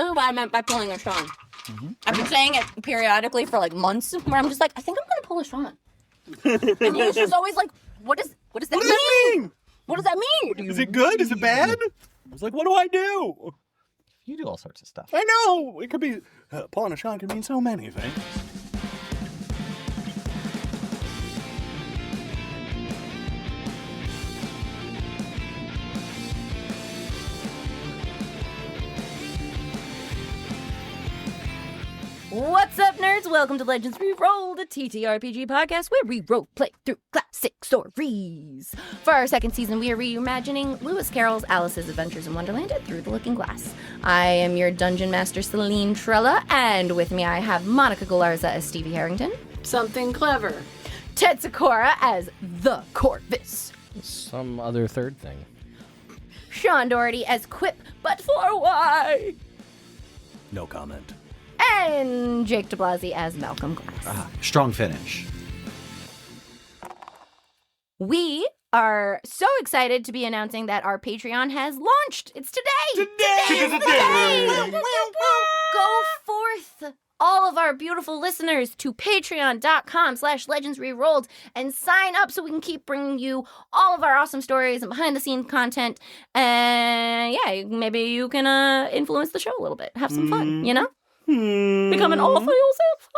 This is what I meant by pulling a Sean. I've been saying it periodically for like months, where I'm just like, I think I'm gonna pull a Sean. And he's just always like, what does that mean? What does that mean? Is it good? Is it bad? I was like, what do I do? You do all sorts of stuff. I know. It could be, pulling a Sean could mean so many things. What's up, nerds? Welcome to Legends Reroll, the TTRPG podcast where we role-play through classic stories. For our second season, we are reimagining Lewis Carroll's Alice's Adventures in Wonderland and Through the Looking Glass. I am your Dungeon Master, Celine Trella, and with me I have Monica Galarza as Stevie Harrington. Something clever. Ted Sikora as the Korvis. Some other third thing. Sean Dougherty as Quip, Buttfore, why? No comment. And Jake DiBlasi as Malcolm Glass. Strong finish. We are so excited to be announcing that our Patreon has launched. It's today. Today is the day. Go forth, all of our beautiful listeners, to patreon.com/legendsrerolled and sign up so we can keep bringing you all of our awesome stories and behind-the-scenes content. And yeah, maybe you can influence the show a little bit. Have some fun, you know? Become an all for yourself.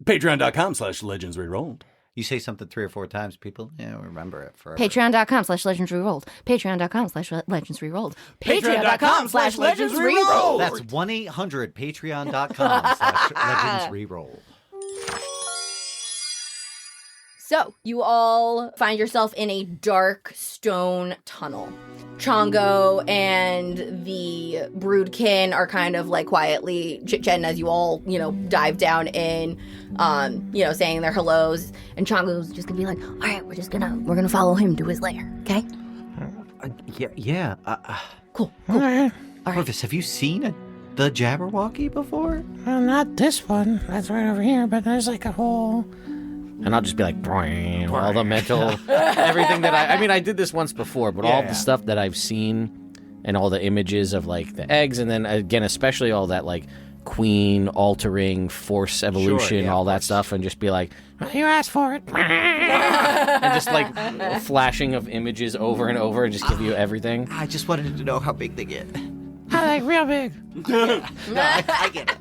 Patreon.com/legendsrerolled. You say something 3 or 4 times, people, remember it forever. Patreon.com/legendsrerolled. Patreon.com/legendsrerolled. Patreon.com/legendsrerolled. That's 1-800-Patreon.com/legendsrerolled. So, you all find yourself in a dark stone tunnel. Chongo and the Broodkin are kind of like quietly chit-chatting as you all, dive down in, saying their hellos. And Chongo's just gonna be like, all right, we're gonna follow him to his lair, okay? Yeah. Cool. All right. Korvis, have you seen the Jabberwocky before? Well, not this one. That's right over here, but there's like a whole... And I'll just be like, all the mental, everything that I did this once before, but all the stuff that I've seen and all the images of like the eggs, and then again, especially all that like queen altering force evolution, all that stuff, and just be like, You asked for it. and just like flashing of images over and over and just give you everything. I just wanted to know how big they get. I like real big. I get it.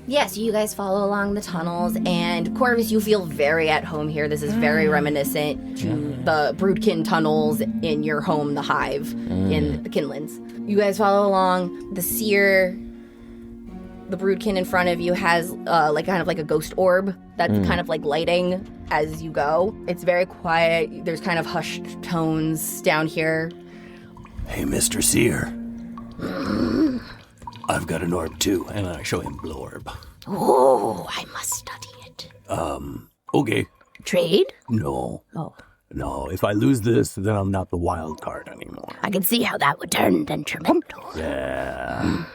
Yes, you guys follow along the tunnels, and Korvis, you feel very at home here. This is very reminiscent to the Broodkin tunnels in your home, the Hive, in the Kinlands. You guys follow along. The Seer, the Broodkin in front of you, has kind of like a ghost orb that's kind of like lighting as you go. It's very quiet. There's kind of hushed tones down here. Hey, Mr. Seer. I've got an orb too, and I show him Blorb. Oh, I must study it. Okay. Trade? No. Oh. No, if I lose this, then I'm not the wild card anymore. I can see how that would turn detrimental. Yeah.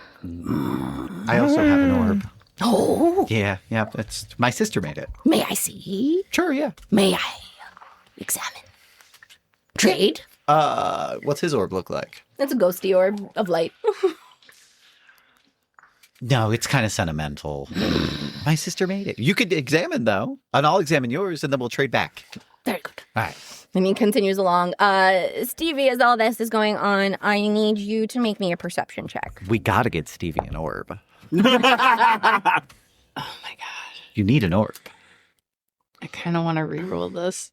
I also have an orb. Oh. Yeah, it's my sister made it. May I see? Sure, yeah. May I examine? Trade? What's his orb look like? It's a ghosty orb of light. No, it's kind of sentimental. My sister made it. You could examine, though, and I'll examine yours, and then we'll trade back. Very good. All right. And he continues along. Stevie, as all this is going on, I need you to make me a perception check. We gotta get Stevie an orb. Oh my god. You need an orb. I kind of want to reroll this.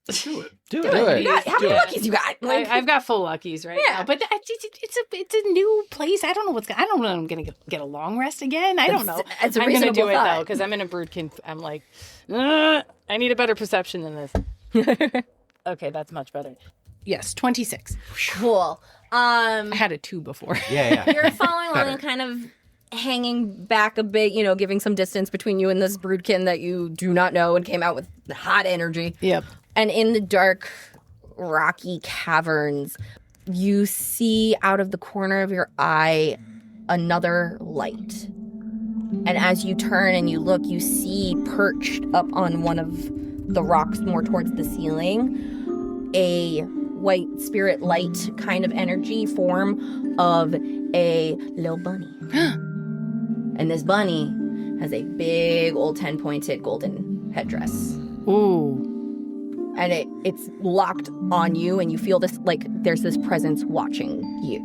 Do it. How many luckies you got? I've got full luckies right now, but it's a new place. I don't know I don't know. I'm gonna get a long rest again. I don't know. It's a I'm gonna do reasonable it though thought. because I'm in a Broodkin. I'm like, I need a better perception than this. Okay, that's much better. Yes, 26. Cool. I had a 2 before. Yeah. You're following along and kind of hanging back a bit, giving some distance between you and this Broodkin that you do not know and came out with hot energy. Yep. And in the dark, rocky caverns, you see out of the corner of your eye another light. And as you turn and you look, you see perched up on one of the rocks more towards the ceiling a white spirit light kind of energy form of a little bunny. And this bunny has a big old 10-pointed golden headdress. Ooh. And it's locked on you, and you feel this, like, there's this presence watching you.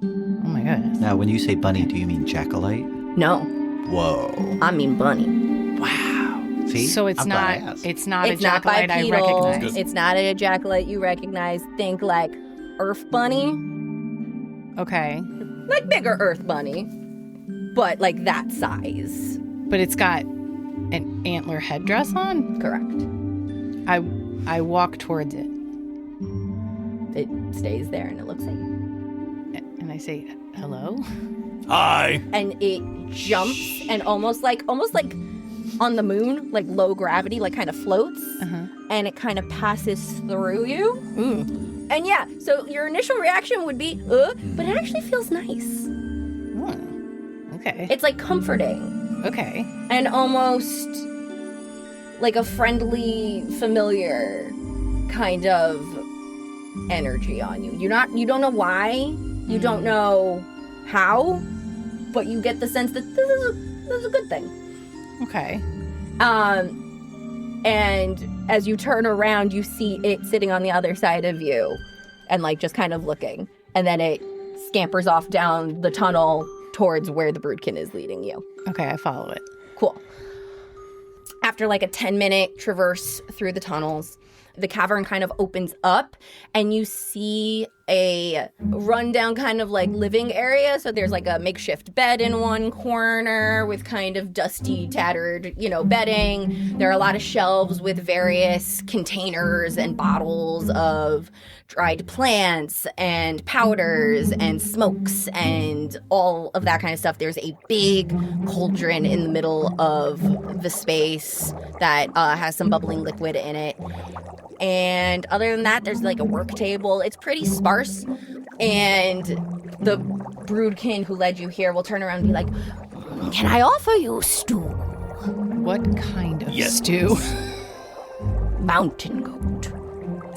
Oh my goodness. Now, when you say bunny, do you mean jackalote? No, Whoa. I mean bunny. Wow. See? So it's I'm glad I not asked. it's not It's a not jackalote I bipedal. recognize. It's not a jackalote you recognize. Think like Earth bunny, Okay. like bigger Earth bunny, but like that size. But it's got an antler headdress on? Correct. I walk towards it It stays there and it looks at you. and I say, "Hello?" Hi. And it jumps and almost like on the moon, like low gravity, like kind of floats, and it kind of passes through you. Ooh. And yeah, so your initial reaction would be, but it actually feels nice. Oh. Okay. It's like comforting Okay. and almost like a friendly, familiar kind of energy on you. You don't know why, you don't know how, but you get the sense that this is a good thing. Okay. And as you turn around, you see it sitting on the other side of you and like just kind of looking. And then it scampers off down the tunnel towards where the Broodkin is leading you. Okay, I follow it. Cool. After like a 10-minute traverse through the tunnels, the cavern kind of opens up and you see a rundown kind of like living area. So there's like a makeshift bed in one corner with kind of dusty, tattered, bedding. There are a lot of shelves with various containers and bottles of dried plants and powders and smokes and all of that kind of stuff. There's a big cauldron in the middle of the space that has some bubbling liquid in it. And other than that, there's like a work table. It's pretty sparse. And the Broodkin who led you here will turn around and be like, "Can I offer you stew? What kind of stew? Mountain goat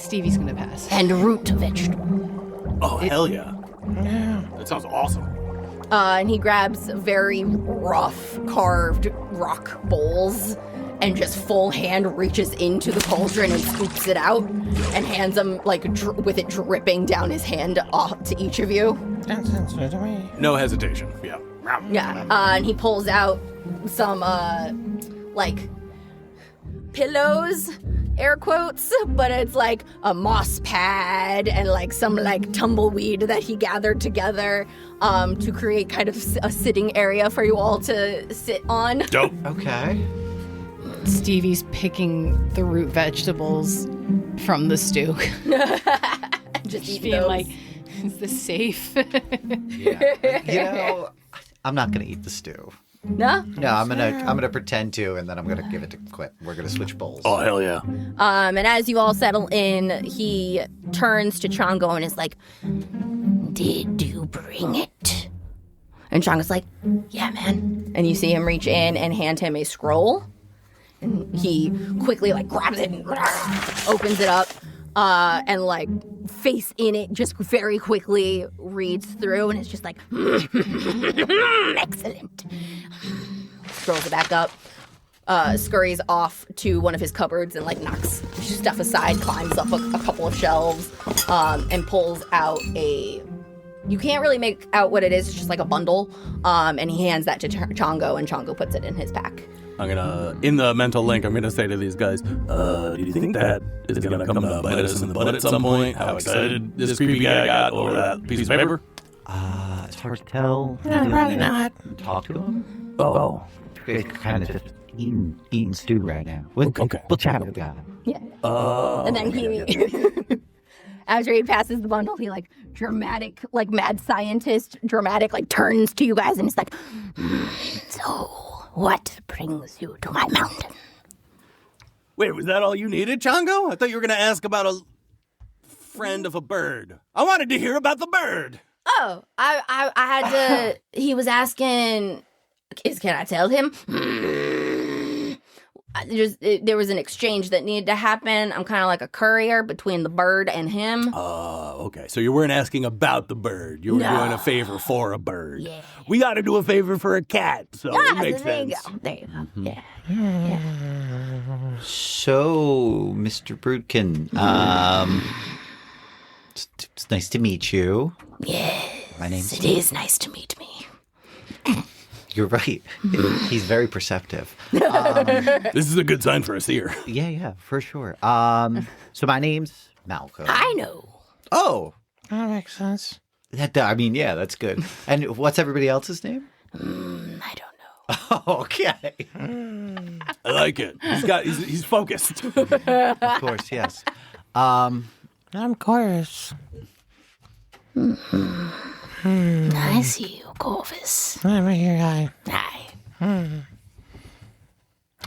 Stevie's gonna pass. and root vegetable." Oh, hell yeah. That sounds awesome. And he grabs very rough carved rock bowls and just full hand reaches into the cauldron and scoops it out and hands them like with it dripping down his hand off to each of you. That sounds good to me. No hesitation. Yeah. Yeah. And he pulls out some like pillows, air quotes, but it's like a moss pad and like some like tumbleweed that he gathered together to create kind of a sitting area for you all to sit on. Dope. Okay. Stevie's picking the root vegetables from the stew. Just eat Being those. like, is this safe? I'm not gonna eat the stew. No? No, I'm gonna pretend to, and then I'm gonna give it to Quip. We're gonna switch bowls. Oh, hell yeah. And as you all settle in, he turns to Chongo and is like, "Did you bring it?" And Chongo's like, "Yeah, man." And you see him reach in and hand him a scroll. And he quickly like grabs it and opens it up and like face in it just very quickly reads through and it's just like, "Excellent." Scrolls it back up. Scurries off to one of his cupboards and like knocks stuff aside, climbs up a couple of shelves, and pulls out you can't really make out what it is, it's just like a bundle, and he hands that to Chongo, and Chongo puts it in his pack. I'm gonna, in the mental link, I'm gonna say to these guys, do you think that is gonna come to bite us in the butt at some point? How excited this creepy guy got over that piece of paper? It's hard to tell. Probably not. Talk to him. Oh. It's kind of just eating stew right now. We'll chat with God. Yeah. And then he, after he passes the bundle, he like dramatic, like mad scientist, dramatic, like turns to you guys and it's like, "So, what brings you to my mountain?" Wait, was that all you needed, Chongo? I thought you were gonna ask about a friend of a bird. I wanted to hear about the bird. Oh, I had to. He was asking, can I tell him? There was an exchange that needed to happen. I'm kind of like a courier between the bird and him. Okay. So you weren't asking about the bird. You were doing a favor for a bird. Yeah. We got to do a favor for a cat, so it makes there you sense. go. There you go. Yeah. So, Mr. Broodkin, it's nice to meet you. Yes. My name's It is nice to meet me. You're right. He's very perceptive. This is a good sign for a seer. Yeah, for sure. So my name's Malcolm. I know. Oh, That makes sense. that's good. And what's everybody else's name? I don't know. Okay. I like it. He's focused. Of course, yes. I'm Korvis. I see you, Korvis. I'm right here. Hi. Hi.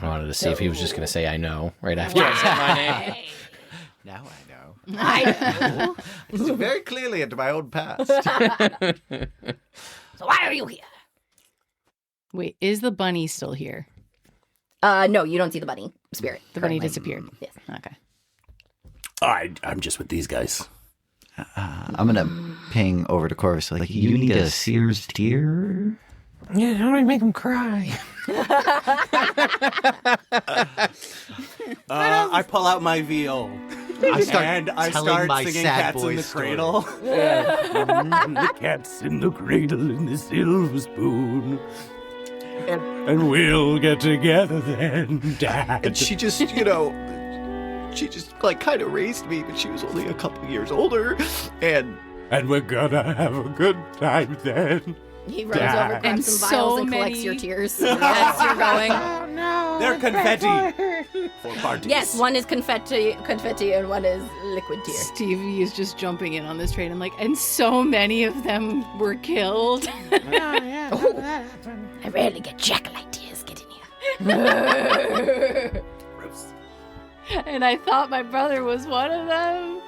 I wanted to see if he was just going to say I know right after I said my name. Now I know. I know. I see very clearly into my own past. So why are you here? Wait, is the bunny still here? No, you don't see the bunny spirit. The bunny currently. disappeared. Yes. Okay. I'm just with these guys. I'm going to ping over to Korvis. Like, you need a seer's tear? Yeah, how do I make him cry? I pull out my viol. I start I telling start my singing sad Cats boy in the story. Cradle. The cat's in the cradle in the silver spoon. And we'll get together then, Dad. And she just, like kind of raised me, but she was only a couple years older. And we're gonna have a good time then. He runs over, grabs And some so vials, and collects many- your tears as you're going. Oh no! They're I'm confetti. backfired. For parties. Yes, one is confetti, and one is liquid tear. Stevie is just jumping in on this train and so many of them were killed. Yeah, that happened. I rarely get jack-o'-lantern tears. Get in here. Gross. And I thought my brother was one of them.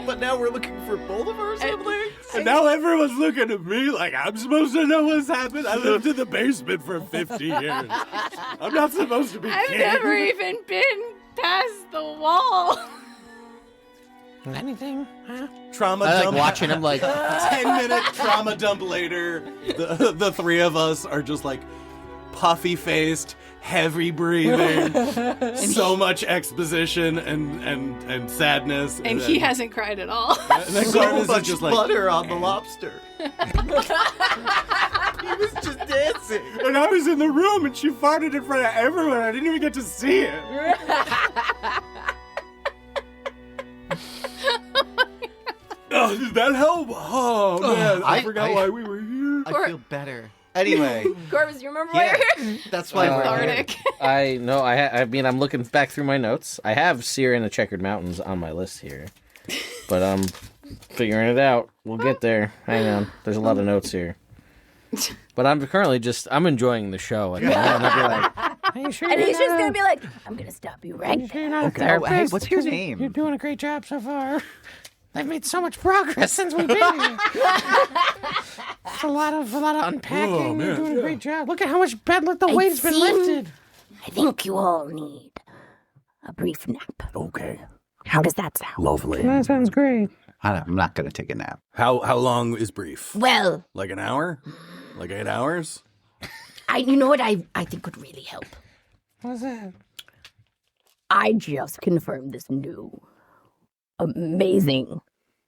but now we're looking for both of our siblings. And now everyone's looking at me like I'm supposed to know what's happened. I lived in the basement for 50 years. I'm not supposed to be I've king. never even been past the wall. Anything? Huh? Trauma I like dump. watching him like 10-minute trauma dump later, the three of us are just like puffy-faced, heavy breathing, so much exposition and sadness. And he hasn't cried at all. And then So Korvis is much just like, butter on the lobster. He was just dancing. and I was in the room and she farted in front of everyone. I didn't even get to see it. Oh, did that help? Oh, man. I forgot why we were here. I feel better. Anyway, Korvis, you remember why yeah, you're here? that's why we're here. Cathartic. I know. I mean, I'm looking back through my notes. I have Seer in the Checkered Mountains on my list here, but I'm figuring it out. We'll get there. Hang on. There's a lot of notes here, but I'm currently I'm enjoying the show. And I'll be like, Are you sure And you're he's just not gonna be like, I'm gonna stop you right you sure there. you're not a Okay. therapist? Hey, what's your 'Cause name? You're doing a great job so far. They've made so much progress since we've been here. It's a lot of unpacking. Oh, You're man, doing yeah. a great job. Look at how much the weight's been seen- lifted. I think you all need a brief nap. Okay, How does that sound? lovely. That sounds great. I'm not going to take a nap. How long is brief? Well, Like an hour? Like 8 hours? you know what I think would really help? What's that? I just confirmed this new amazing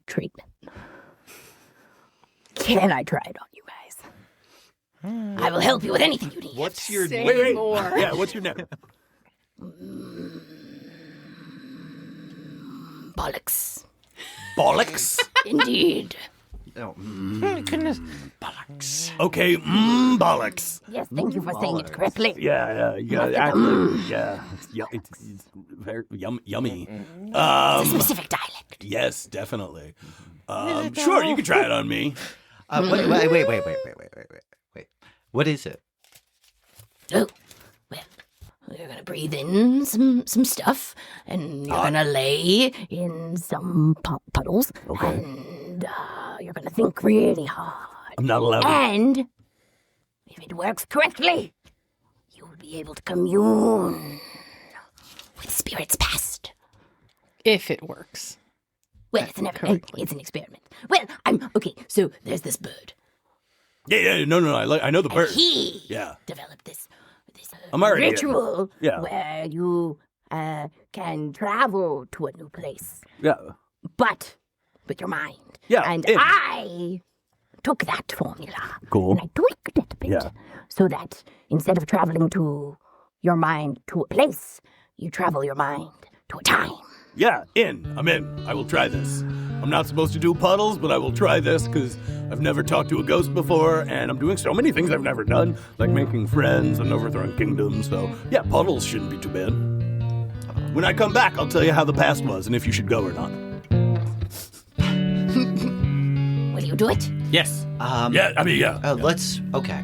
treatment. Can I try it on you guys? I will help you with anything you need. What's your Say name? Wait. more. Yeah, what's your name? Bollocks. Bollocks? Indeed. Oh, My goodness. Okay, bollocks. Yes, thank you for saying it correctly. Yeah, actually, yeah. It's very yummy. Specific dialect. Yes, definitely. Sure, you can try it on me. wait. What is it? Oh, well, you're gonna breathe in some stuff, and you're gonna lay in some puddles, and you're gonna think really hard. I'm not allowed to. And if it works correctly, you'll be able to commune with spirits past. If it works. Well, it's an experiment. Well, okay. So there's this bird. Yeah. No. I know the bird. He Yeah. developed this I'm already ritual Yeah. where you can travel to a new place, Yeah. but with your mind. Yeah, And in. I took that formula Cool. and I tweaked it a bit Yeah. so that instead of traveling to your mind to a place, you travel your mind to a time. Yeah, I'm in. I will try this. I'm not supposed to do puddles, but I will try this because I've never talked to a ghost before, and I'm doing so many things I've never done, like making friends and overthrowing kingdoms, so yeah, puddles shouldn't be too bad. When I come back, I'll tell you how the past was and if you should go or not. Will you do it? Yes. Yeah. Let's. Okay.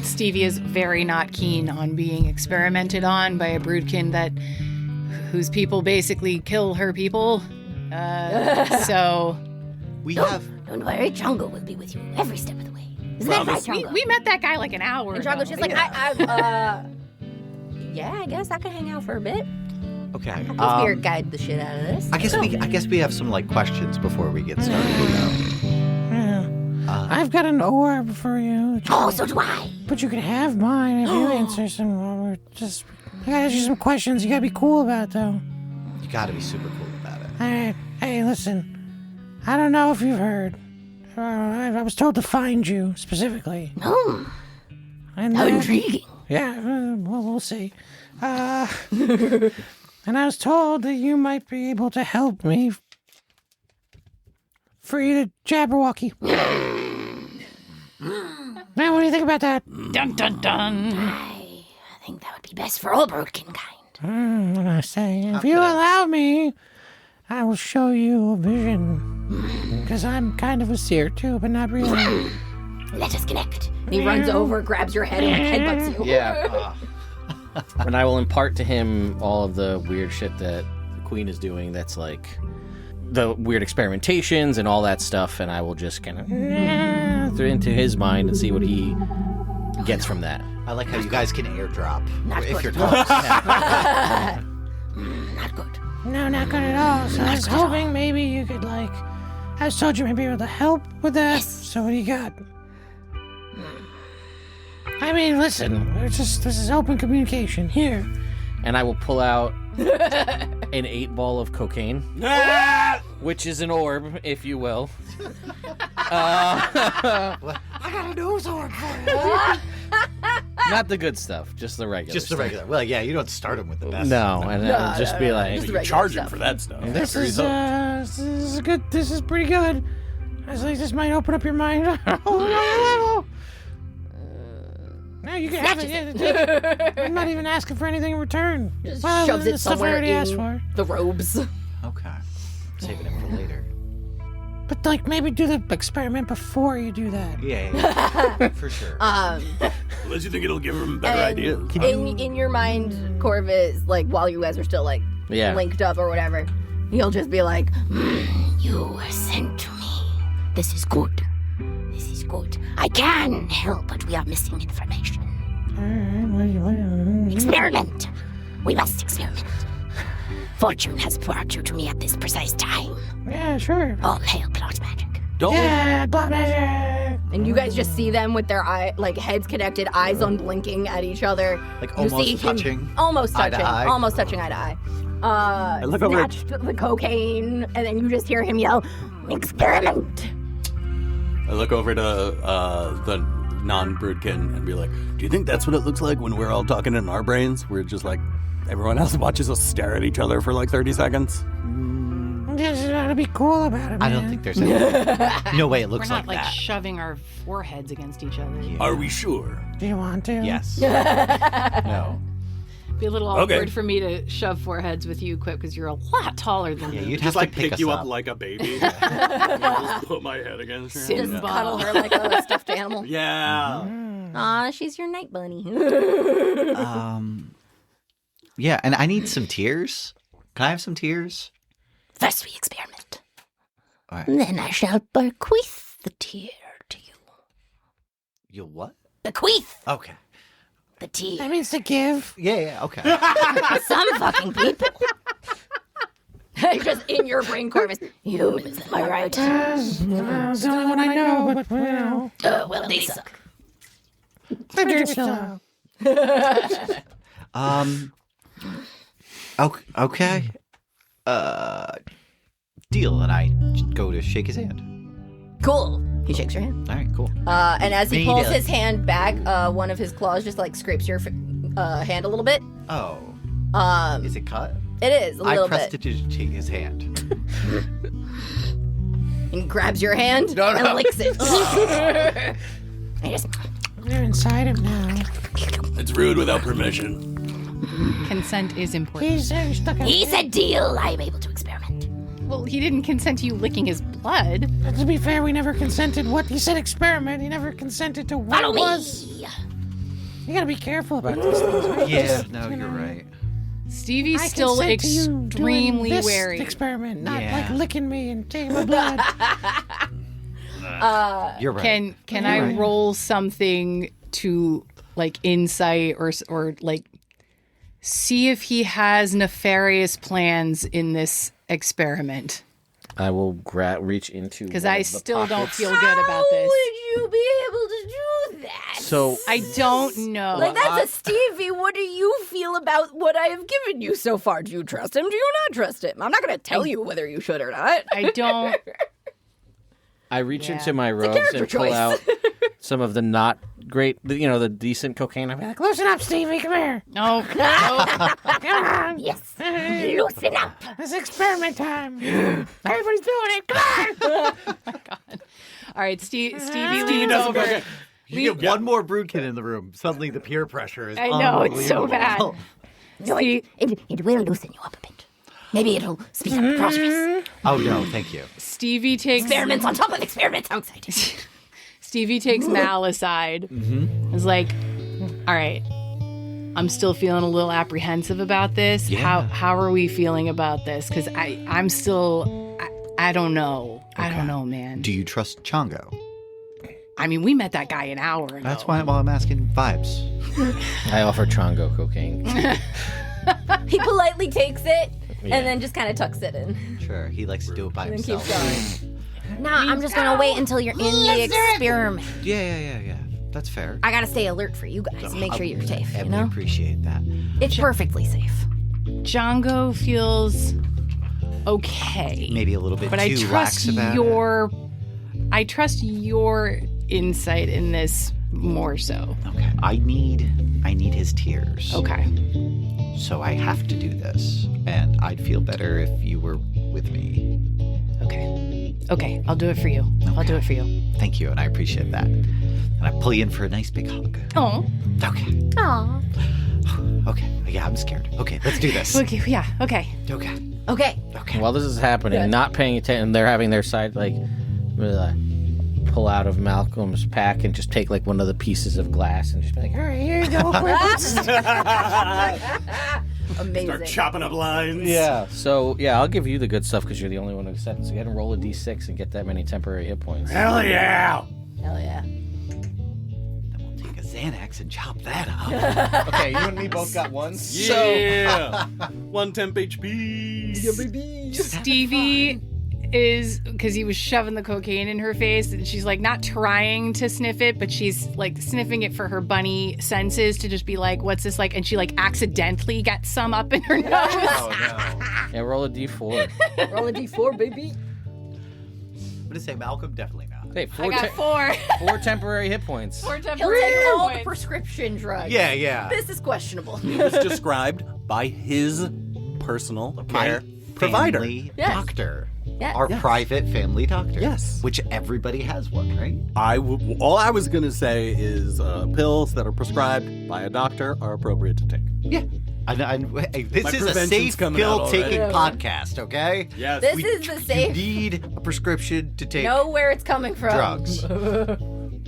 Stevie is very not keen on being experimented on by a broodkin whose people basically kill her people. So We have. Don't worry, Chongo will be with you every step of the way. Isn't that right, Chongo? we met that guy like an hour And ago. Chongo's just like, yeah, I guess I could hang out for a bit. Okay. I can spirit guide the shit out of this. I guess we have some like questions before we get started. Yeah. I've got an orb for you. Oh, so do I. But you can have mine if you answer some. I gotta ask you some questions. You gotta be cool about it, though. You got to be super cool about it. All right. Hey, listen. I don't know if you've heard. I was told to find you specifically. And, How intriguing. Yeah, well, we'll see. And I was told that you might be able to help me free the Jabberwocky. Now, what do you think about that? Dun dun dun. I think that would be best for all broodkin kind. I say, if you allow me, I will show you a vision. Because I'm kind of a seer too, but not really. Let us connect. And he runs over, grabs your head, and headbutts you. Yeah. And I will impart to him all of the weird shit that the queen is doing that's like the weird experimentations and all that stuff, and I will just kind of throw into his mind and see what he gets from that. I like how you guys can airdrop Not if good. you're talking. Not good. No, not good at all. So I was hoping maybe you could, like, I was told you might be able to help with that. Yes. So what do you got? I mean, listen, this is open communication here. And I will pull out an 8-ball of cocaine, which is an orb, if you will. I got a nose orb for you. Not the good stuff, just the regular. Just the stuff. regular. Well, yeah, you don't start them with the best. No, and I'll just be like, Just You regular charge him stuff. for that stuff. This After he's hooked. is good. This is pretty good. I was like, this might open up your mind. Oh, no, you can have it. Yeah, take it. I'm not even asking for anything in return. Just Well, shoves the it stuff I somewhere already asked in for. the robes. Okay. Saving it for later. But like, maybe do the experiment before you do that. Yeah. For sure. Unless you think it'll give him better ideas. In your mind, Korvis, like while you guys are still like Yeah. linked up or whatever, he'll just be like, "You were sent to me. This is good. This is good. I can help, but we are missing information. Experiment. We must experiment. Fortune has brought you to me at this precise time. Yeah, sure. All hail plot magic." Yeah, blood magic. And you guys just see them with their heads connected, eyes unblinking at each other. Like You almost see him- touching almost eye to touching, eye. almost touching eye to eye. I look over at- Snatched the cocaine, and then you just hear him yell, "Experiment!" I look over to the non-broodkin and be like, do you think that's what it looks like when we're all talking in our brains? We're just like, everyone else watches us stare at each other for like 30 seconds? Just gotta be cool about it, man. I don't think there's any, no way it looks We're not like like that. shoving our foreheads against each other. Are we sure? Do you want to? Yes. No. Be a little Okay. awkward for me to shove foreheads with you, Quip, because you're a lot taller than Yeah, me. you'd Just have like to pick pick us you up. up like a baby. Just put my head against her. Sit Just Wow. cuddle her like a stuffed animal. Yeah. Aw, she's your night bunny. Yeah, and I need some tears. Can I have some tears? First we experiment. All right. Then I shall bequeath the tear to you. You what? Bequeath Okay. the the tea. That means to give. Yeah, okay. Some fucking people. Just in your brain, Korvis. Humans, am I right? It's the only one I know, but, you know. Well, they suck. They're dirty still. Okay. Deal, and I go to shake his hand. Cool. He shakes your hand. All right, cool. And as he Made pulls it. his hand back, one of his claws just like scrapes your hand a little bit. Oh. Is it cut? It is a little I bit. prestidigitate his hand. And grabs your hand and licks it. And just, They're inside him now. It's rude without permission. Consent is important. He's stuck out. he said deal. I'm able to experiment. Well, he didn't consent to you licking his blood. To be fair, we never consented what he said experiment. He never consented to what Follow it was. me. You gotta be careful about these things, right? Yeah, no, you're right. Stevie's I still consent to you doing extremely this wary. experiment, not Yeah. like licking me and taking my blood. You're right. Can I roll something to like insight or like see if he has nefarious plans in this experiment? I will reach into Because one I of the still don't pockets. feel good about this. Would you be able to do that? So I don't know. Like, that's a Stevie. What do you feel about what I have given you so far? Do you trust him? Do you not trust him? I'm not going to tell you whether you should or not. I don't. I reach Yeah. into my a robes character and pull choice. out some of the not great, the decent cocaine. I'm like, Loosen up, Stevie. Come here. No. Come on. Yes. Loosen up. It's experiment time. Everybody's doing it. Come on. All right, Stevie leans doesn't over. You get one more Broodkin in the room. Suddenly the peer pressure is I know, it's so bad. No, it will loosen you up a bit. Maybe it'll speed up the process. Oh, no, thank you. Stevie takes Experiments on top of experiments. How exciting. Stevie takes Mal aside. Is like, all right, I'm still feeling a little apprehensive about this. Yeah. How are we feeling about this? Because I'm still, I don't know. I don't know, man. Do you trust Chongo? I mean, we met that guy an hour ago. That's why I'm asking vibes. I offer Chongo cocaine. He politely takes it Yeah. and then just kind of tucks it in. Sure, he likes to do it by And himself. keeps going. Nah, I'm just going to wait until you're in the experiment. Yeah. That's fair. I got to stay alert for you guys and make sure you're safe, you And we know? appreciate that. It's perfectly safe. Django feels okay. Maybe a little bit But I too trust lax about I trust your insight in this more so. it. Okay. I need his tears. Okay. So I have to do this. And I'd feel better if you were with me. Okay, I'll do it for you. I'll do it for you. Thank you, and I appreciate that. And I pull you in for a nice big hug. Oh. Okay. Aww. Okay. Yeah, I'm scared. Okay, let's do this. Okay, yeah, okay. Okay. Okay. Okay. While this is happening, not paying attention, they're having their side, like, pull out of Malcolm's pack and just take, like, one of the pieces of glass and just be like, All right, here you go. Amazing. Start chopping up lines. yeah. So, yeah, I'll give you the good stuff because you're the only one who said it. So go ahead and roll a d6 and get that many temporary hit points. Hell yeah. Hell yeah. Then we'll take a Xanax and chop that up. Okay, you and me both got ones. Yeah. 1 temp HP. Stevie is, because he was shoving the cocaine in her face, and she's like not trying to sniff it, but she's like sniffing it for her bunny senses to just be like, what's this like? And she like accidentally gets some up in her nose. Yeah, roll a d4. Roll a d4, baby. I'm going to say Malcolm, definitely not. Hey, I got four. 4 temporary hit points. Four He'll temporary take all the points. prescription drugs. Yeah. This is questionable. It was described by his personal care provider. Family Yes. doctor. Yes. Our private family doctor. Yes. Which everybody has one, right? All I was gonna say is pills that are prescribed by a doctor are appropriate to take. Yeah. Hey, this My is a prevention's safe coming out pill-taking already. podcast, okay? Yes. This is the You safe. need a prescription to take Know where it's coming from. drugs.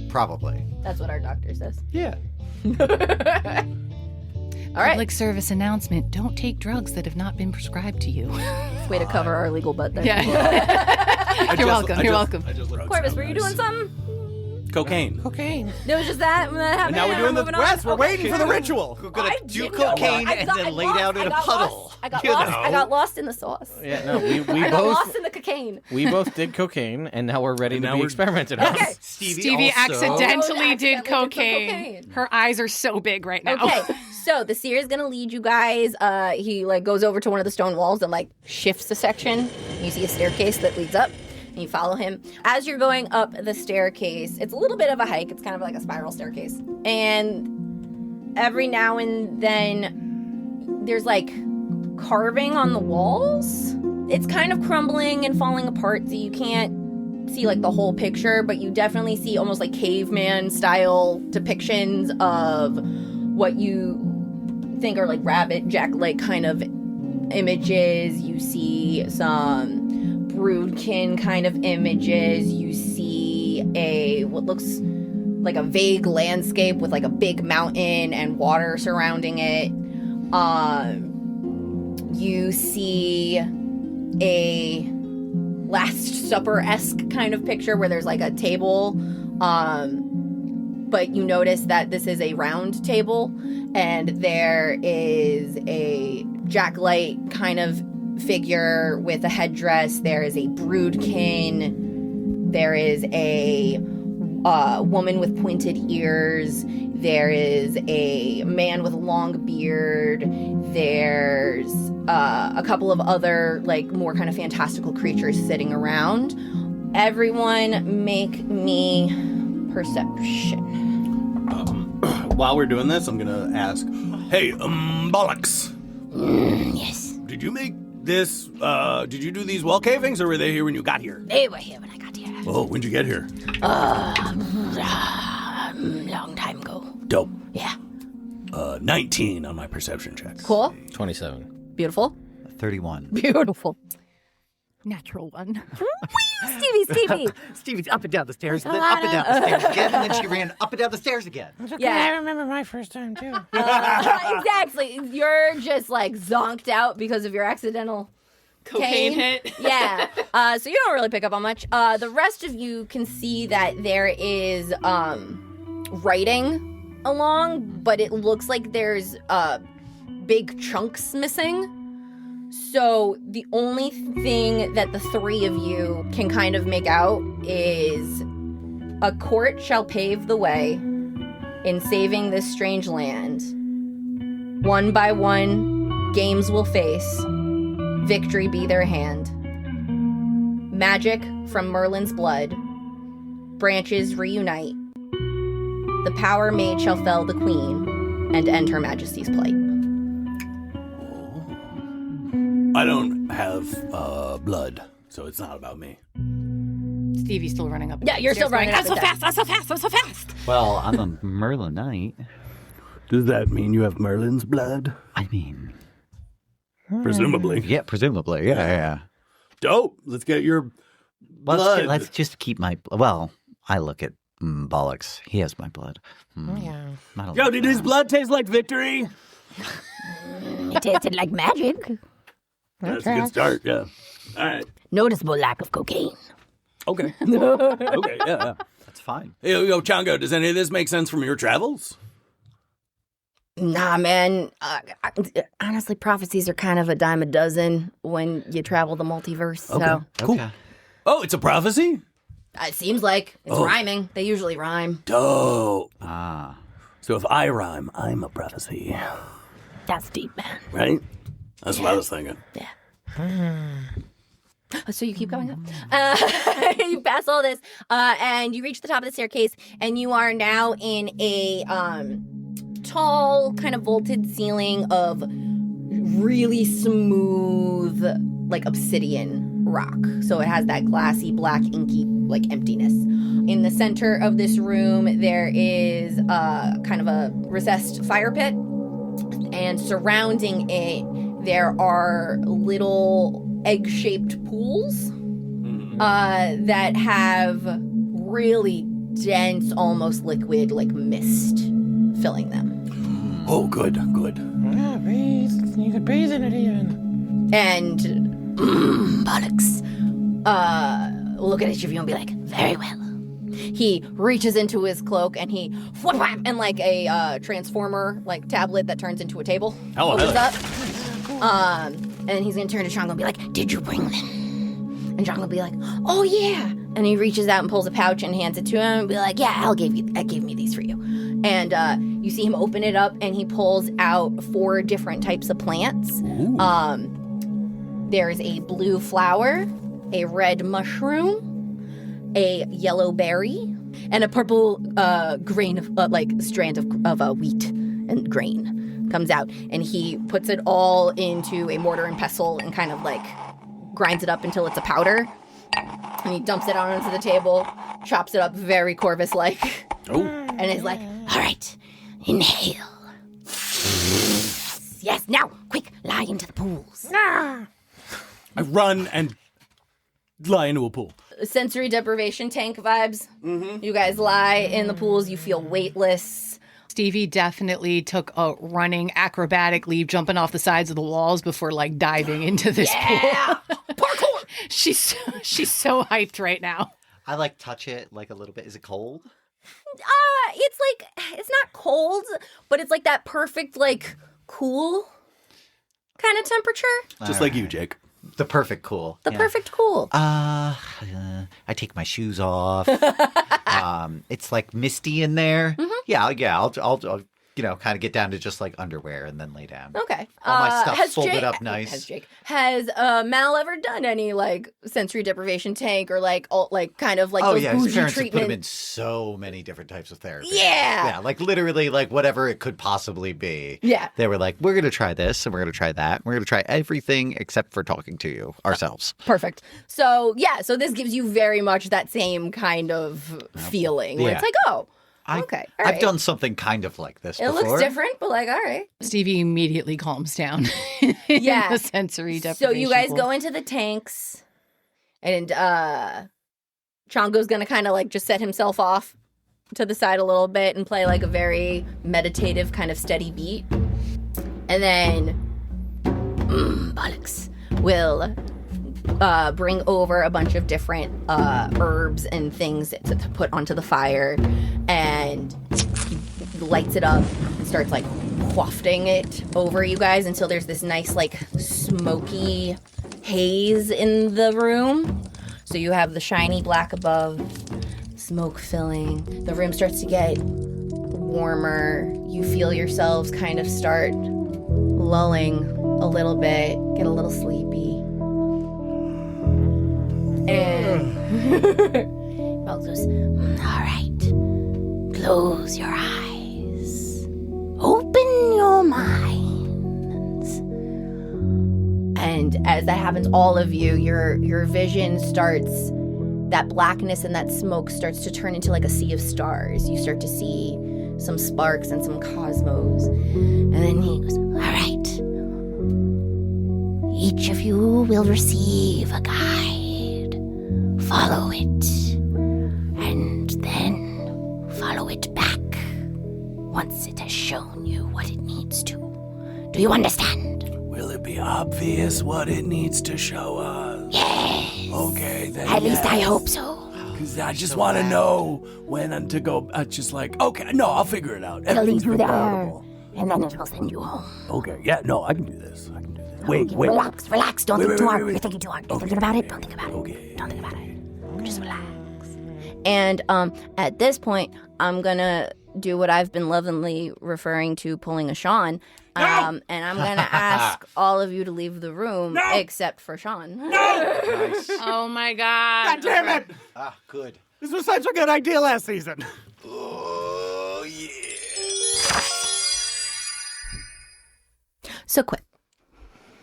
Probably. That's what our doctor says. Yeah. All right. Public service announcement: don't take drugs that have not been prescribed to you. Way to cover our legal butt there. Yeah. You're welcome. You're welcome. I just looked Korvis, were you doing something? cocaine. Cocaine. It was just that happened. And now we're doing the rest. We're waiting for the ritual. We're going I to do didn't know. cocaine and then lay down in a puddle. I got You lost. know? I got lost in the sauce. Yeah, no, we I got both lost in the cocaine. we both did cocaine, and now we're ready to now be we're- experimented on. Okay. Stevie also- accidentally did Accidentally did cocaine. Her eyes are so big right now. Okay, so the seer is gonna lead you guys. He like goes over to one of the stone walls and like shifts a section. You see a staircase that leads up, and you follow him. As you're going up the staircase, it's a little bit of a hike. It's kind of like a spiral staircase, and every now and then there's like carving on the walls. It's kind of crumbling and falling apart, so you can't see like the whole picture, but you definitely see almost like caveman style depictions of what you think are like rabbit jack-like kind of images. You see some broodkin kind of images. You see what looks like a vague landscape with like a big mountain and water surrounding it. You see a Last Supper-esque kind of picture where there's like a table, but you notice that this is a round table, and there is a jacklight kind of figure with a headdress. There is a broodkin. There is a woman with pointed ears. There is a man with a long beard. There's a couple of other, like, more kind of fantastical creatures sitting around. Everyone make me perception. While we're doing this, I'm gonna ask, hey, bollocks. Yes. Did you make this, did you do these wall cavings, or were they here when you got here? They were here when I got here. Oh, when'd you get here? Long time ago. Dope. Yeah. 19 on my perception check. Cool. 27. Beautiful. 31. Beautiful. Natural one. Stevie. Stevie's up and down the stairs, and then up and down the stairs again, and then she ran up and down the stairs again. It's okay. Yeah. I remember my first time too. Exactly. You're just like zonked out because of your accidental Cocaine hit. Yeah. So you don't really pick up on much. The rest of you can see that there is writing along, but it looks like there's big chunks missing. So the only thing that the three of you can kind of make out is a court shall pave the way in saving this strange land. One by one, games will face. Victory be their hand. Magic from Merlin's blood. Branches reunite. The power made shall fell the queen and end her majesty's plight. I don't have, blood, so it's not about me. Stevie's still running up. Yeah, you're still running I'm up so and fast. I'm so fast. I'm so fast. Well, I'm a Merlin Knight. Does that mean you have Merlin's blood? I mean, Presumably. yeah, presumably. Yeah. Dope. Let's get your blood. Let's just keep my. Well, I look at bollocks. He has my blood. Yeah. I don't Yo, like did that. his blood taste like victory? It tasted like magic. That's a good start, yeah. All right. Noticeable lack of cocaine. Okay. Okay, yeah. That's fine. Yo, Chongo, does any of this make sense from your travels? Nah, man. Honestly, prophecies are kind of a dime a dozen when you travel the multiverse. So Cool. Okay. Oh, it's a prophecy? it seems like it's rhyming. They usually rhyme. Dope. Ah. So if I rhyme, I'm a prophecy, That's deep, man. right? That's what I was thinking. So you keep going up. You pass all this, and you reach the top of the staircase, and you are now in a tall, kind of vaulted ceiling of really smooth, like obsidian rock. So it has that glassy, black, inky, like emptiness. In the center of this room, there is kind of a recessed fire pit, and surrounding it, there are little egg-shaped pools that have really dense, almost liquid, like mist filling them. Oh, good. Yeah, bathe. You could bathe in it even. And bollocks, look at each of you and be like, very well. he reaches into his cloak and he whap, whap, and like a transformer like tablet that turns into a table opens up. And he's gonna turn to Chongo and be like, "Did you bring them?" And Chongo will be like, "Oh yeah." And he reaches out and pulls a pouch and hands it to him and be like, "Yeah, I gave me these for you." And you see him open it up and he pulls out 4 different types of plants. There's a blue flower, a red mushroom, a yellow berry, and a purple grain of strand of wheat and grain comes out. And he puts it all into a mortar and pestle and kind of like grinds it up until it's a powder. And he dumps it out onto the table, chops it up very Korvis-like. Oh. And is like, "All right, inhale. Yes, now, quick, lie into the pools." I run and lie into a pool. Sensory deprivation tank vibes. Mm-hmm. You guys lie in the pools. You feel weightless. Stevie definitely took a running acrobatic leap, jumping off the sides of the walls before like diving into this pool. Parkour! She's so hyped right now. I like touch it like a little bit. Is it cold? It's like, it's not cold, but it's like that perfect, like, cool kind of temperature. Just like you, Jake. The perfect cool. The perfect cool. I take my shoes off. It's like misty in there. Mm-hmm. I'll kind of get down to just like underwear and then lay down. Okay. All my stuff folded up nice. Has Mal ever done any like sensory deprivation tank or like kind of like oh those yeah, his bougie parents have put him treatment? in so many different types of therapy. Yeah, like literally like whatever it could possibly be. Yeah, they were like, we're gonna try this and we're gonna try that. We're gonna try everything except for talking to you ourselves. Perfect. So yeah, so this gives you very much that same kind of feeling where it's like, oh. Okay. All right. I've done something kind of like this before. It looks different, but like, all right. Stevie immediately calms down. Yeah. The sensory deprivation. So you guys pool. go into the tanks, and Chongo's gonna kind of like just set himself off to the side a little bit and play like a very meditative kind of steady beat, and then bollocks will bring over a bunch of different herbs and things to put onto the fire, and he lights it up and starts like wafting it over you guys until there's this nice like smoky haze in the room. So you have the shiny black above, smoke filling. The room starts to get warmer. You feel yourselves kind of start lulling a little bit, get a little sleepy. And Mel goes, all right, close your eyes, open your minds. And as that happens, all of you, your vision starts, that blackness and that smoke starts to turn into like a sea of stars. You start to see some sparks and some cosmos. And then he goes, all right, each of you will receive a guide. Follow it, and then follow it back once it has shown you what it needs to. Do you understand? Will it be obvious what it needs to show us? Yes. Okay, then. At least I hope so. Because I just want to know when to go. Just like, okay, no, I'll figure it out. It'll lead Everything's you there, preparable. and then it will send you home. Okay, yeah, no, I can do this. Wait. Relax. Don't think too hard. You're thinking too hard. You're Okay. thinking about it. Don't think about it. Okay. Don't think about it. Just relax. And at this point, I'm gonna do what I've been lovingly referring to pulling a Sean. And I'm gonna ask all of you to leave the room except for Sean. Nice. Oh my God. God damn it! Ah, good. This was such a good idea last season. Oh yeah. So Quip.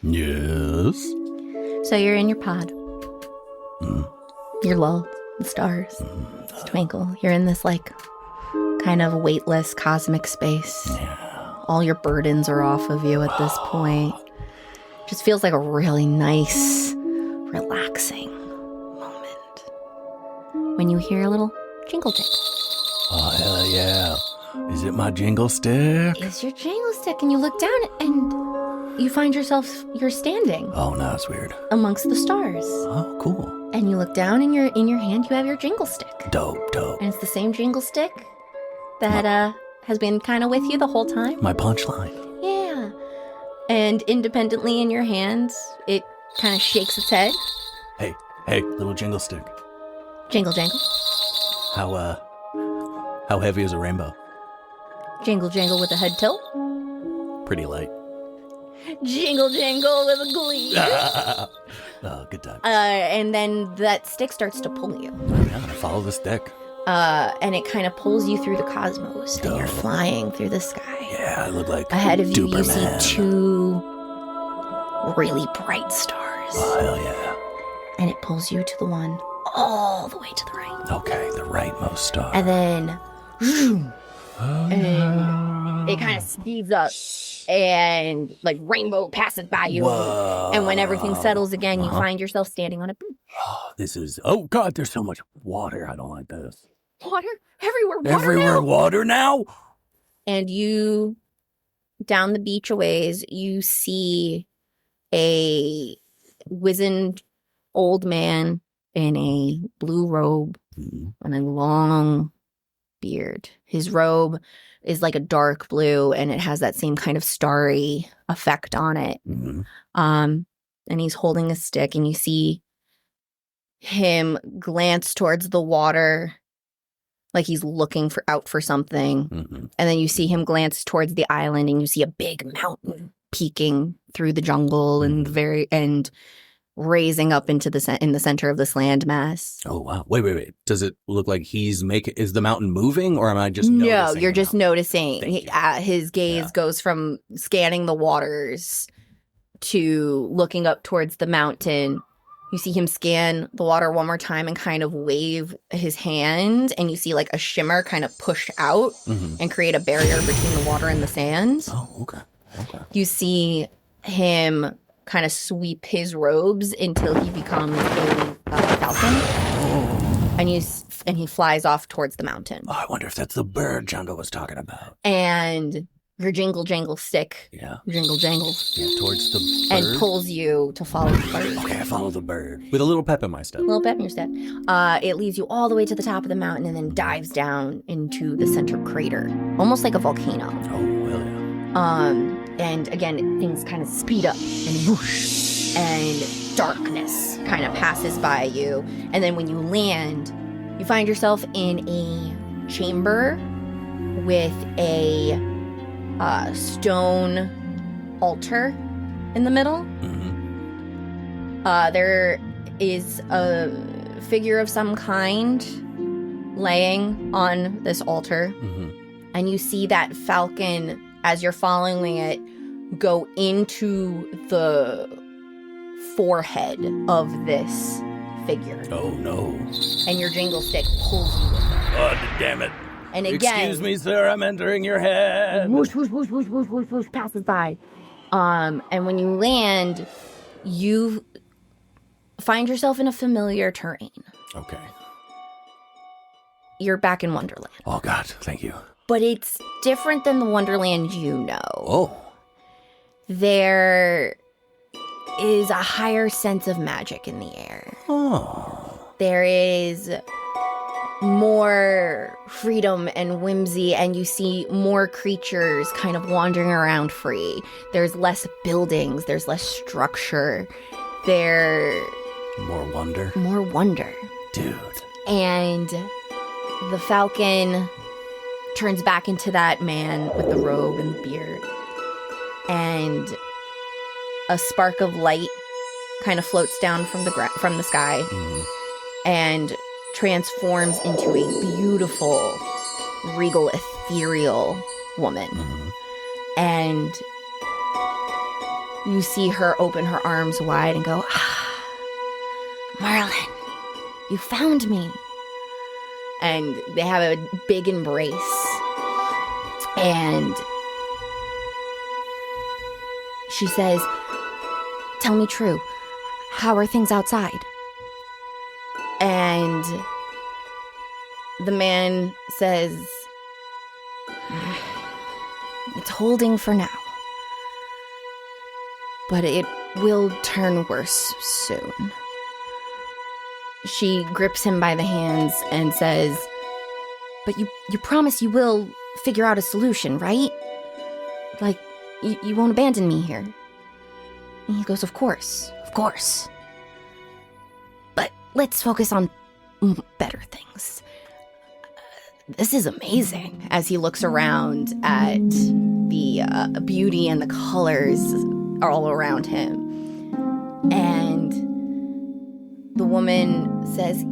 Yes. So you're in your pod. You're lulled. The stars twinkle. You're in this like kind of weightless cosmic space. All your burdens are off of you at this point. Just feels like a really nice, relaxing moment. When you hear a little jingle jingle. Oh, hell yeah. Is it my jingle stick? It's your jingle stick, and you look down and you find yourself, you're standing Oh, no, that's weird. amongst the stars. Oh, cool. and you look down in your hand, you have your jingle stick. Dope. And it's the same jingle stick that has been kind of with you the whole time. My punchline. Yeah. And independently in your hands, it kind of shakes its head. Hey, little jingle stick. Jingle, jangle. How heavy is a rainbow? Jingle, jangle with a head tilt. Pretty light. Jingle, jangle with a glee. Oh, good time. And then that stick starts to pull you. Yeah, follow the stick. And it kind of pulls you through the cosmos. And you're Dope. flying through the sky. Yeah, I look like Ahead of you, you see Duperman. 2 really bright stars. Oh, hell yeah. And it pulls you to the one all the way to the right. Okay, the rightmost star. And then, and it kind of speeds up, and like rainbow passes by you. Whoa. And when everything settles again, you find yourself standing on a beach. Oh God, there's so much water. I don't like this. Water everywhere. Everywhere now. water now? And you, down the beach a ways, you see a wizened old man in a blue robe and a long beard. His robe is like a dark blue, and it has that same kind of starry effect on it. Mm-hmm. And he's holding a stick, and you see him glance towards the water like he's looking out for something. Mm-hmm. And then you see him glance towards the island, and you see a big mountain peeking through the jungle and raising up into in the center of this landmass. Oh wow! Wait. Does it look like he's making? Is the mountain moving, or am I just No, noticing you're the just mountain? noticing. Thank you. His gaze goes from scanning the waters to looking up towards the mountain. You see him scan the water one more time and kind of wave his hand, and you see like a shimmer kind of push out and create a barrier between the water and the sand. Oh, okay. You see him kind of sweep his robes until he becomes a falcon, and he flies off towards the mountain. Oh, I wonder if that's the bird Chongo was talking about. And your jingle jangle stick Yeah. jingle jangles Yeah, towards the bird. and pulls you to follow the bird. Okay, I follow the bird with a little pep in my step. Little pep in your step. It leads you all the way to the top of the mountain and then dives down into the center crater, almost like a volcano. Oh, hell yeah. And again, things kind of speed up and whoosh, and darkness kind of passes by you. And then when you land, you find yourself in a chamber with a stone altar in the middle. Mm-hmm. There is a figure of some kind laying on this altar. Mm-hmm. And you see that falcon, as you're following it, go into the forehead of this figure. Oh no! And your jingle stick pulls you with it. Oh, damn it! And again, Excuse me, sir. I'm entering your head. whoosh, whoosh, whoosh, whoosh, whoosh, whoosh, whoosh, passes by. And when you land, you find yourself in a familiar terrain. Okay. You're back in Wonderland. Oh God, thank you. But it's different than the Wonderland you know. Oh. There is a higher sense of magic in the air. Oh. There is more freedom and whimsy, and you see more creatures kind of wandering around free. There's less buildings, there's less structure, More wonder. more wonder. Dude. And the falcon turns back into that man with the robe and the beard. And a spark of light kind of floats down from the sky and transforms into a beautiful, regal, ethereal woman. And you see her open her arms wide and go, Merlin, you found me. And they have a big embrace. And she says, tell me true, how are things outside? And the man says, it's holding for now, but it will turn worse soon. she grips him by the hands and says, "But you promise you will figure out a solution, right? Like, you won't abandon me here." And he goes, of course. But let's focus on better things. This is amazing," as he looks around at the beauty and the colors all around him. And the woman says,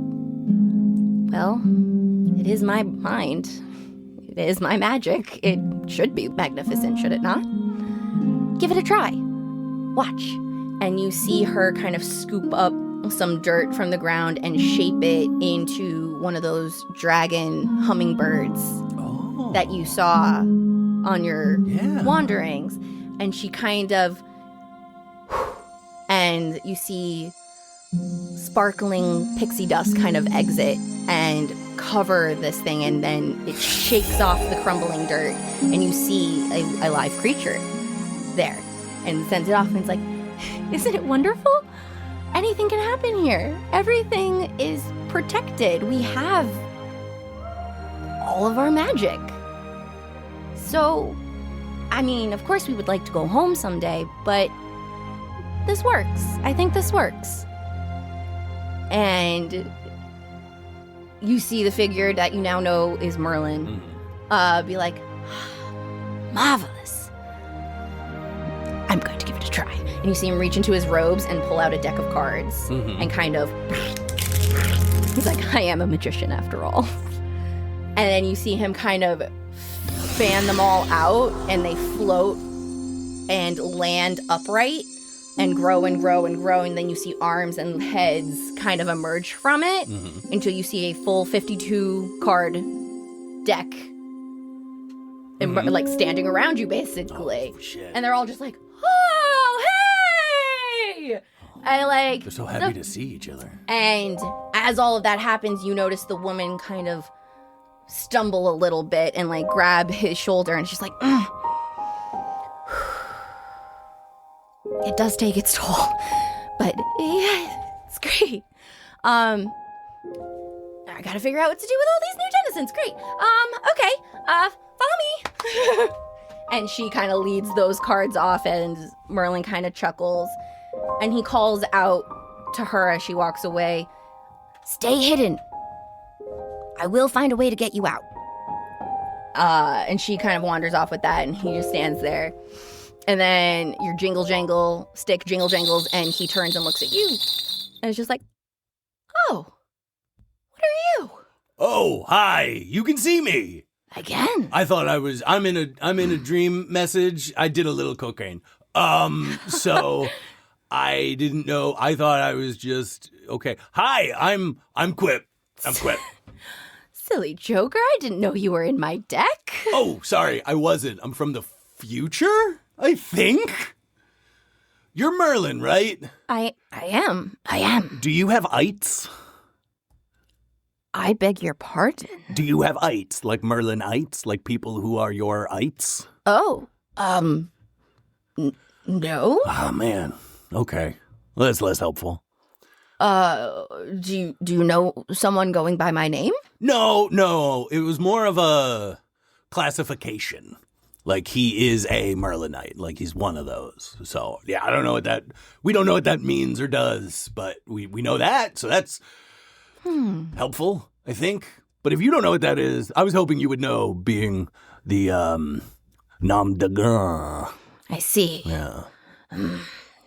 "Well, it is my mind. It is my magic. It should be magnificent, should it not? Give it a try. Watch." And you see her kind of scoop up some dirt from the ground and shape it into one of those dragon hummingbirds that you saw on your wanderings. And she kind of, and you see sparkling pixie dust kind of exit and cover this thing, and then it shakes off the crumbling dirt, and you see a live creature there, and sends it off, and it's like, isn't it wonderful? Anything can happen here. Everything is protected. We have all of our magic. So, I mean, of course we would like to go home someday, but this works. I think this works. And you see the figure that you now know is Merlin be like, "Marvelous. I'm going to give it a try." And you see him reach into his robes and pull out a deck of cards and kind of, he's like, "I am a magician after all." And then you see him kind of fan them all out, and they float and land upright and grow and grow and grow, and then you see arms and heads kind of emerge from it until you see a full 52 card deck like standing around you, basically. Oh, shit. And they're all just like, "Oh, hey!" And like, They're so happy to see each other. and as all of that happens, you notice the woman kind of stumble a little bit and like grab his shoulder, and she's like, "It does take its toll, but yeah, it's great. I gotta figure out what to do with all these new denizens. Great. Okay. Follow me." And she kind of leads those cards off, and Merlin kind of chuckles, and he calls out to her as she walks away, "Stay hidden. I will find a way to get you out." And she kind of wanders off with that, and he just stands there. And then your jingle jangle stick jingle jangles, and he turns and looks at you, and it's just like, "Oh, what are you?" "Oh, hi. You can see me." Again. I thought I'm in a dream message. I did a little cocaine. So I didn't know. I thought I was just okay. Hi, I'm Quip. I'm Quip. Silly Joker, I didn't know you were in my deck. Oh, sorry, I wasn't. I'm from the future, I think. You're Merlin, right? I am. Do you have ites? I beg your pardon. Do you have ites, like Merlin ites, like people who are your ites? Oh, no. Oh, man. Okay. Well, that's less helpful. Do you know someone going by my name? No. It was more of a classification. Like, he is a Merlinite. Like, he's one of those. So, yeah, I don't know we don't know what that means or does, but we know that, so that's helpful, I think. But if you don't know what that is, I was hoping you would know, being the, nom de guerre. I see. Yeah.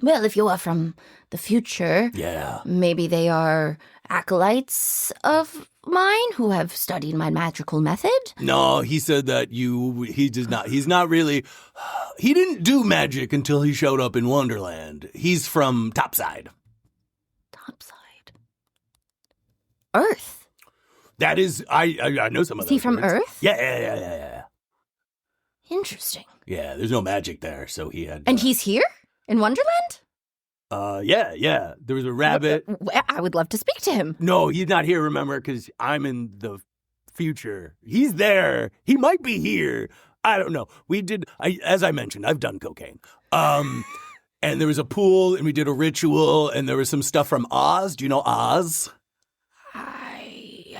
Well, if you are from the future, Yeah. maybe they are acolytes of mine who have studied my magical method. No, he said that he didn't do magic until he showed up in Wonderland. He's from Topside. Topside. Earth. That is, I know some of Is those he from words. Earth? Yeah. Interesting. Yeah, there's no magic there, so he had. And he's here in Wonderland? Yeah. There was a rabbit. I would love to speak to him. No, he's not here, remember, because I'm in the future. He's there. He might be here. I don't know. As I mentioned, I've done cocaine. And there was a pool, and we did a ritual, and there was some stuff from Oz. Do you know Oz?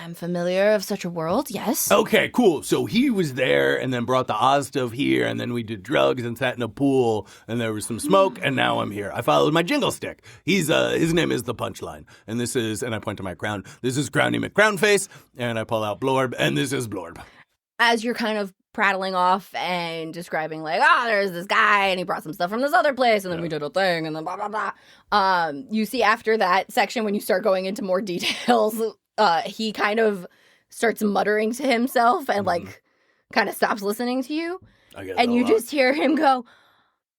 am familiar of such a world, yes. Okay, cool. So he was there and then brought the Oz stuff here, and then we did drugs and sat in a pool, and there was some smoke, and now I'm here. I followed my jingle stick. His name is The Punchline, and this is, and I point to my crown, this is Crowny McCrownface, and I pull out Blorb, and this is Blorb. As you're kind of prattling off and describing like, there's this guy and he brought some stuff from this other place and then we did a thing and then blah, blah, blah. You see after that section when you start going into more details, he kind of starts muttering to himself and like kind of stops listening to you. And you just hear him go,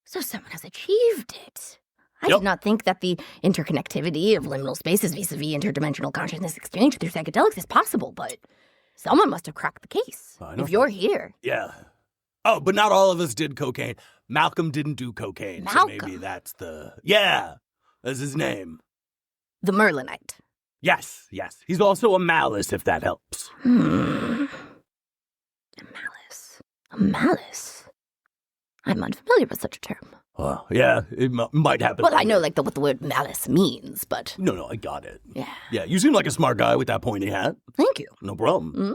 so someone has achieved it. I did not think that the interconnectivity of liminal spaces vis-a-vis interdimensional consciousness exchange through psychedelics is possible, but someone must have cracked the case. If you're here. Yeah. Oh, but not all of us did cocaine. Malcolm didn't do cocaine. Malcolm? So maybe that's the... Yeah, that's his name. The Merlinite. Yes. He's also a malice, if that helps. A malice? I'm unfamiliar with such a term. Yeah, it might happen. Well, I know like what the word malice means, but... No, I got it. Yeah. Yeah, you seem like a smart guy with that pointy hat. Thank you. No problem.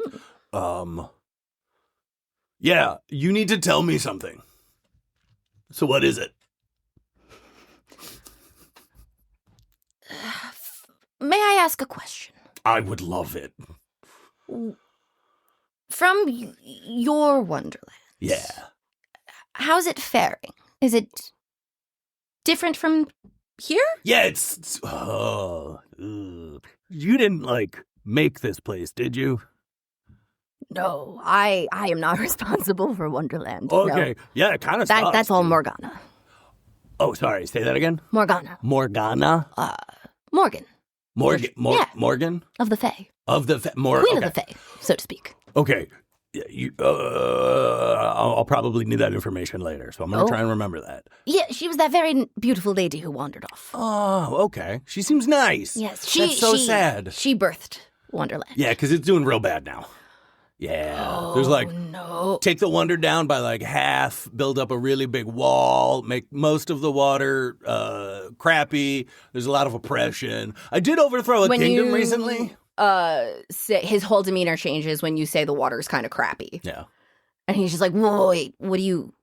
Yeah, you need to tell me something. So what is it? May I ask a question? I would love it. From your Wonderland. Yeah. How's it faring? Is it different from here? Yeah, you didn't, make this place, did you? No, I am not responsible for Wonderland. Okay, no. Yeah, it kind of sucks. That's all Morgana. Oh, sorry, say that again? Morgana. Morgana? Morgan. Yeah. Morgan? Of the Fae. Of the Fae. Queen of the Fae, so to speak. Okay. Yeah, I'll probably need that information later, so I'm going to try and remember that. Yeah, she was that very beautiful lady who wandered off. Oh, okay. She seems nice. Yes, That's so sad. She birthed Wonderland. Yeah, because it's doing real bad now. Yeah. There's no. take the wonder down by half, build up a really big wall, make most of the water crappy. There's a lot of oppression. I did overthrow a kingdom recently. His whole demeanor changes when you say the water's kind of crappy. Yeah. And he's just like, whoa, wait, what do you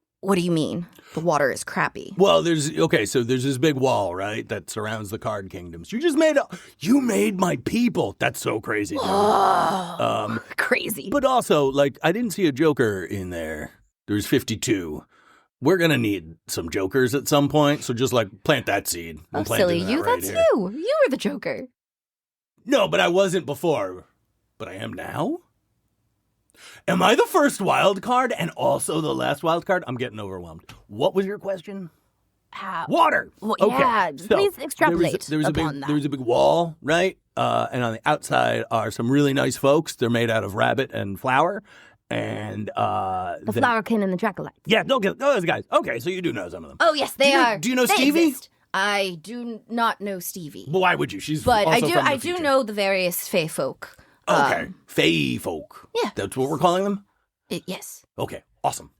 mean? The water is crappy. Well, there's this big wall, right, that surrounds the card kingdoms. You made my people. That's so crazy. Dude. Crazy. But also, I didn't see a Joker in there. There's 52. We're going to need some Jokers at some point, so just plant that seed. Oh, silly you, that's here. you. You were the Joker. No, but I wasn't before. But I am now? Am I the first wild card and also the last wild card? I'm getting overwhelmed. What was your question? Water. Well, okay. Yeah, please extrapolate there was a big wall, right? And on the outside are some really nice folks. They're made out of rabbit and flour. And the Flowerkin and the Dracolite. Yeah, those guys. Okay, so you do know some of them. Oh yes, they are. Do you know they Stevie? Exist. I do not know Stevie. Well, why would you? She's but also from the I future. do know the various Fae folk. Okay, Fae folk. Yeah, that's what we're calling them. Yes. Okay, awesome.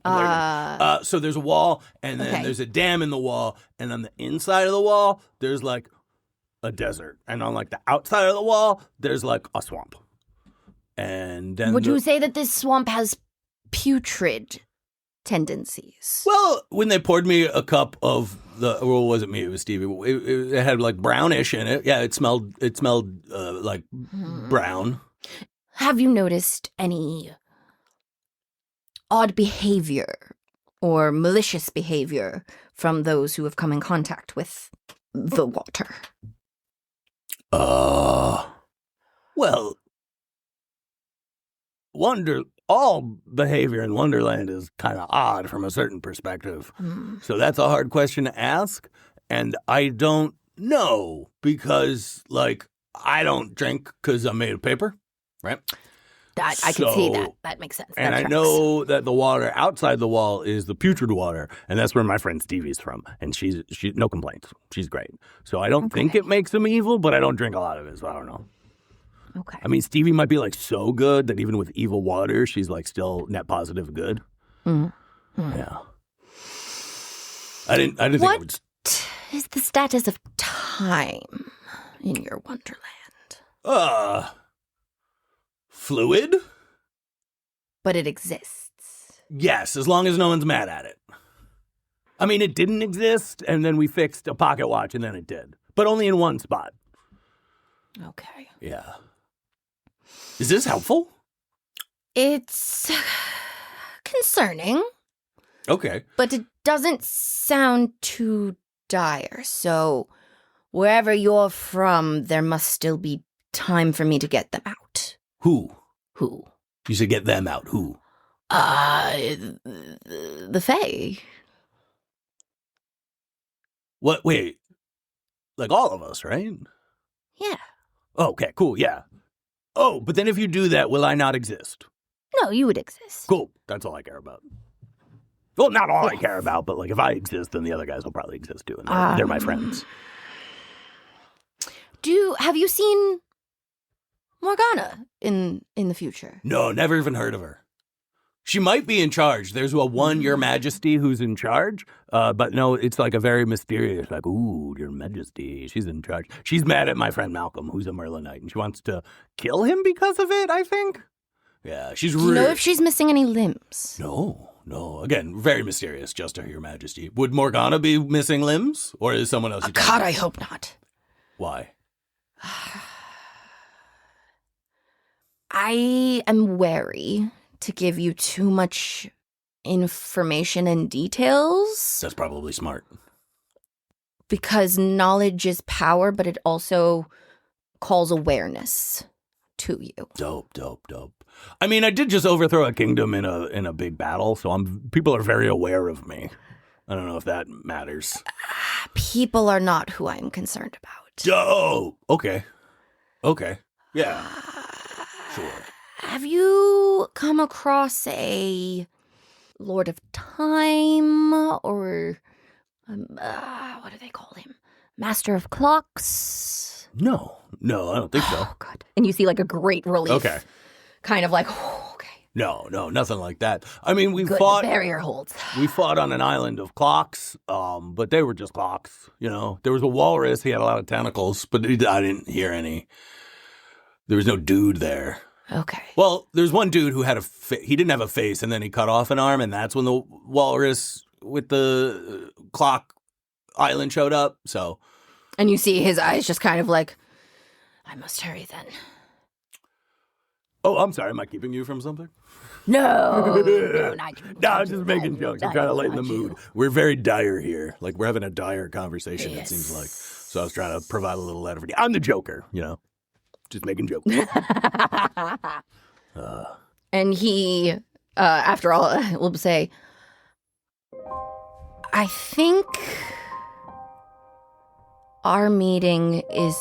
So there's a wall, and then there's a dam in the wall, and on the inside of the wall, there's a desert, and on the outside of the wall, there's a swamp. And then would you say that this swamp has putrid tendencies? Well, when they poured me a cup of was it me? It was Stevie. It had brownish in it. Yeah, it smelled brown. Have you noticed any odd behavior or malicious behavior from those who have come in contact with the water? Well, all behavior in Wonderland is kind of odd from a certain perspective. So that's a hard question to ask. And I don't know because, I don't drink because I'm made of paper, right? I can see that. That makes sense. And I know that the water outside the wall is the putrid water, and that's where my friend Stevie's from. And she's no complaints. She's great. So I don't think it makes them evil, but I don't drink a lot of it, so I don't know. Okay. I mean, Stevie might be so good that even with evil water, she's still net positive good. Yeah. I didn't think I would. What is the status of time in your Wonderland? fluid? But it exists. Yes, as long as no one's mad at it. I mean, it didn't exist, and then we fixed a pocket watch, and then it did. But only in one spot. Okay. Yeah. Is this helpful? It's concerning. Okay. But it doesn't sound too dire. So wherever you're from, there must still be time for me to get them out. Who? Who? You should get them out. Who? The Fae. What? Wait. Like all of us, right? Yeah. Okay, cool, yeah. Oh, but then if you do that, will I not exist? No, you would exist. Cool. That's all I care about. Well, not all I care about, but like if I exist, then the other guys will probably exist too, and they're my friends. Have you seen Morgana in the future? No, never even heard of her. She might be in charge. There's Your Majesty who's in charge, but no, it's like a very mysterious, like, ooh, Your Majesty, she's in charge. She's mad at my friend Malcolm, who's a Merlinite, and she wants to kill him because of it, I think. Yeah, she's Do you know if she's missing any limbs? No. Again, very mysterious, just Your Majesty. Would Morgana be missing limbs, or is someone else? God, I hope not. Why? I am wary to give you too much information and details. That's probably smart. Because knowledge is power, but it also calls awareness to you. Dope. I mean, I did just overthrow a kingdom in a big battle, so people are very aware of me. I don't know if that matters. People are not who I'm concerned about. Dope. Okay. Yeah. Sure. Have you come across a Lord of Time or what do they call him? Master of Clocks? No, I don't think so. Oh, God. And you see like a great relief. Okay. Kind of like, oh, okay. No, nothing like that. I mean, Good, the barrier holds. We fought on an island of clocks, but they were just clocks, you know. There was a walrus, he had a lot of tentacles, but I didn't hear any. There was no dude there. Okay. Well, there's one dude who had he didn't have a face, and then he cut off an arm, and that's when the walrus with the clock island showed up, so. And you see his eyes just kind of like, I must hurry then. Oh, I'm sorry, am I keeping you from something? No, No, I'm just making jokes. I'm trying to lighten the mood. We're very dire here. Like, we're having a dire conversation, Yes. it seems like. So I was trying to provide a little levity. I'm the Joker, you know. Just making jokes. And he, after all, will say, I think our meeting is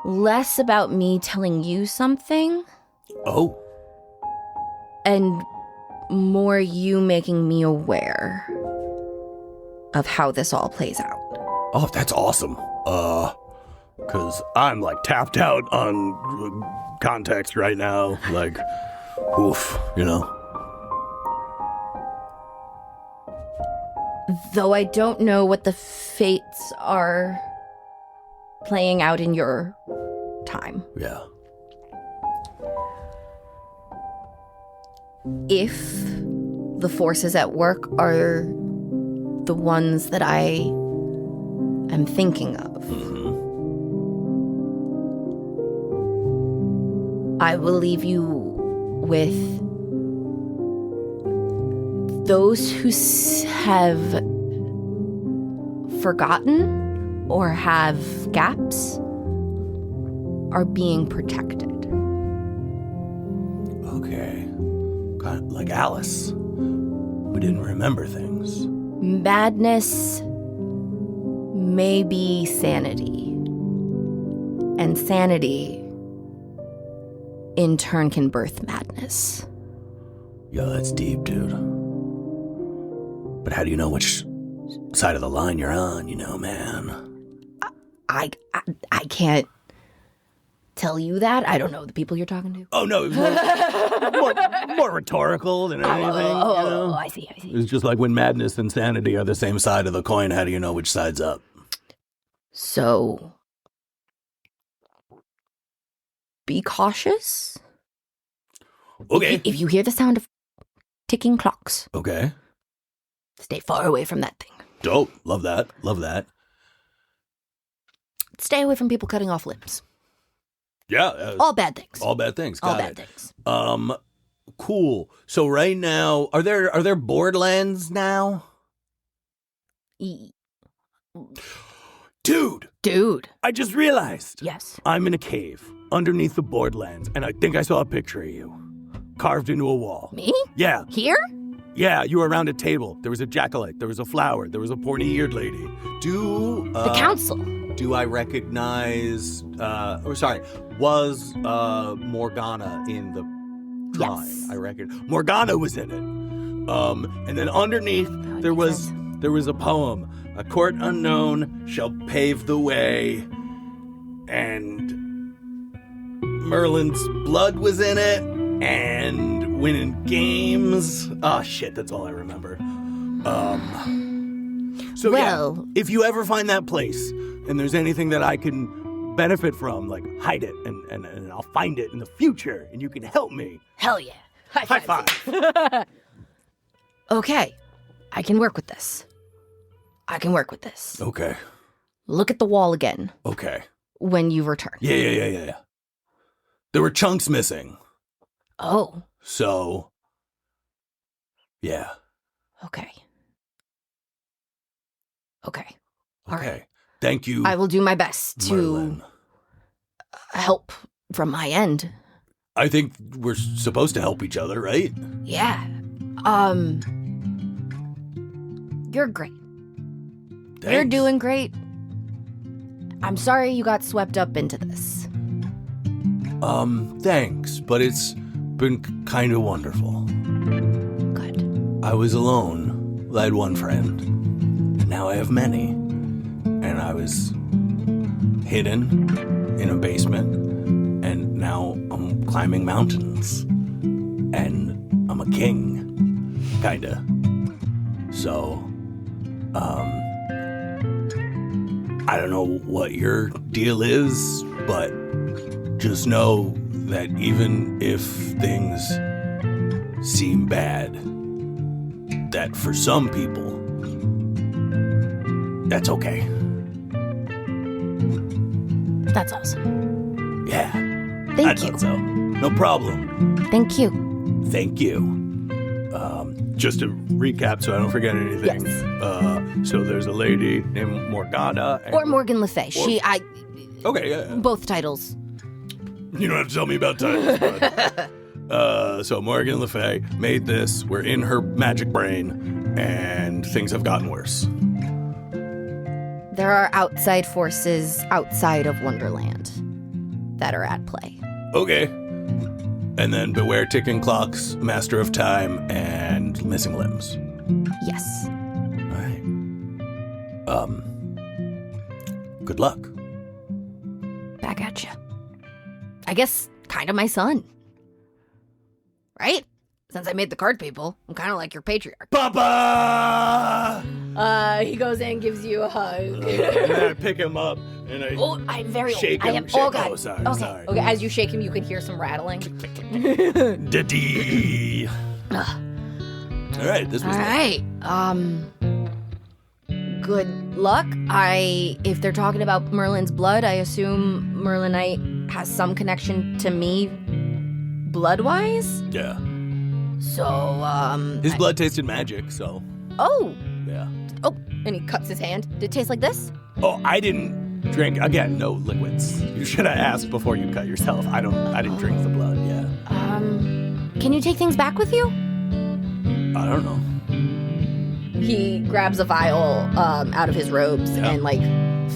less about me telling you something Oh, and more you making me aware of how this all plays out. oh, that's awesome. Because I'm, like, tapped out on context right now. Like, oof, you know. Though I don't know what the fates are playing out in your time. Yeah. If the forces at work are the ones that I am thinking of, I will leave you with those who have forgotten or have gaps are being protected. Okay. Kind of like Alice. We didn't remember things. Madness may be sanity, and sanity in turn can birth madness. Yo, that's deep, dude. But how do you know which side of the line you're on, you know, man? I can't tell you that. I don't know the people you're talking to. Oh, no, it was more rhetorical than anything, you know? I see. It's just like when madness and sanity are the same side of the coin, how do you know which side's up? So, be cautious. Okay. If you hear the sound of ticking clocks, Okay. stay far away from that thing. Dope. Love that. Love that. Stay away from people cutting off limbs. Yeah. All bad things. All bad things. All Got bad it. things. Cool. So right now, are there Borderlands now? Dude, I just realized. Yes. I'm in a cave underneath the Borderlands, and I think I saw a picture of you carved into a wall. Me? Yeah. Here? Yeah, you were around a table. There was a jack-o'-lantern, there was a flower, there was a pointy-eared lady. The council. Do I recognize, was Morgana in the drawing? Yes. I reckon. Morgana was in it. And then underneath, there was a poem. A court unknown shall pave the way. And Merlin's blood was in it. And winning games. Oh, shit, that's all I remember. So Well- yeah, if you ever find that place and there's anything that I can benefit from, like hide it and I'll find it in the future and you can help me. Hell yeah. High five. Okay. I can work with this. Okay. Look at the wall again Okay. when you return. Yeah. There were chunks missing. Oh, So yeah. okay. All Okay. right. Thank you. I will do my best to Merlin. help from my end. I think we're supposed to help each other, right? Yeah. You're great. You're Thanks. doing great. I'm sorry you got swept up into this. Thanks, but it's been kind of wonderful. Good. I was alone. I had one friend. And now I have many. And I was hidden in a basement. And now I'm climbing mountains. And I'm a king. Kinda. So, I don't know what your deal is, but just know that even if things seem bad, that for some people, that's okay. That's awesome. Yeah. I Thank you. thought so. No problem. Thank you. Thank you. Just to recap so I don't forget anything. Yes. So there's a lady named Morgana. And Or Morgan Le Fay. Okay, yeah. Both titles. You don't have to tell me about titles, bud. So Morgan Le Fay made this. We're in her magic brain, and things have gotten worse. There are outside forces outside of Wonderland that are at play. Okay. And then beware ticking clocks, master of time, and missing limbs. Yes. All right. Good luck. Back at you. I guess kind of my son. Right? Since I made the card people, I'm kind of like your patriarch. Papa! He goes in and gives you a hug. And then I pick him up, and I Oh, I'm very shake old. him. I am. shake- Oh, God. Oh, sorry, Okay. sorry. Okay. As you shake him, you can hear some rattling. Daddy. All right, this was All right. Good luck. If they're talking about Merlin's blood, I assume Merlinite has some connection to me, blood-wise. Yeah. So, His blood tasted magic, so Oh, yeah. and he cuts his hand. Did it taste like this? Oh, I didn't drink again. No liquids. You should have asked before you cut yourself. I didn't drink the blood. Yeah. Can you take things back with you? I don't know. He grabs a vial out of his robes Yeah. and like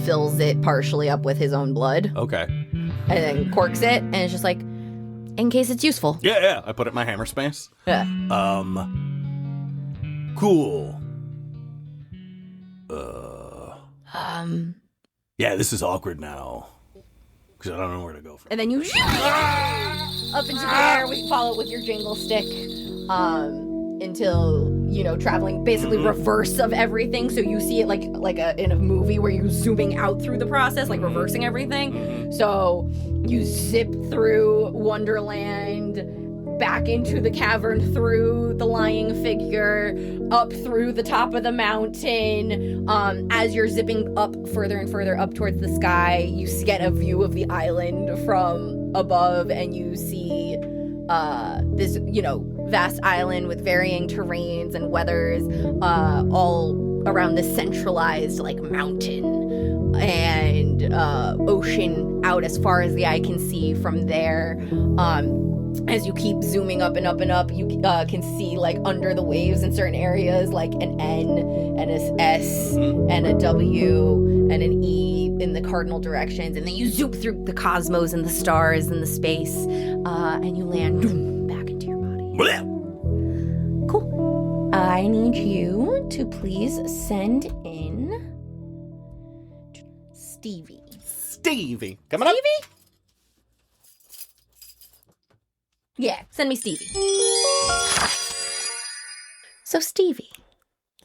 fills it partially up with his own blood Okay. and then corks it, and it's just like, in case it's useful. Yeah. I put it in my hammer space. Yeah. Cool. Yeah, this is awkward now. Because I don't know where to go from. And then you up into the air. We follow it with your jingle stick. until, traveling basically reverse of everything. So you see it like in a movie where you're zooming out through the process, like reversing everything. So you zip through Wonderland, back into the cavern, through the lying figure, up through the top of the mountain. As you're zipping up further and further up towards the sky, you get a view of the island from above, and you see this, vast island with varying terrains and weathers, all around this centralized mountain and ocean out as far as the eye can see from there. As you keep zooming up and up and up, you can see under the waves in certain areas an N and an S and a W and an E in the cardinal directions, and then you zoom through the cosmos and the stars and the space, and you land back into your body. Cool. I need you to please send in Stevie. Stevie. Coming up. Stevie? Yeah, send me Stevie. So, Stevie.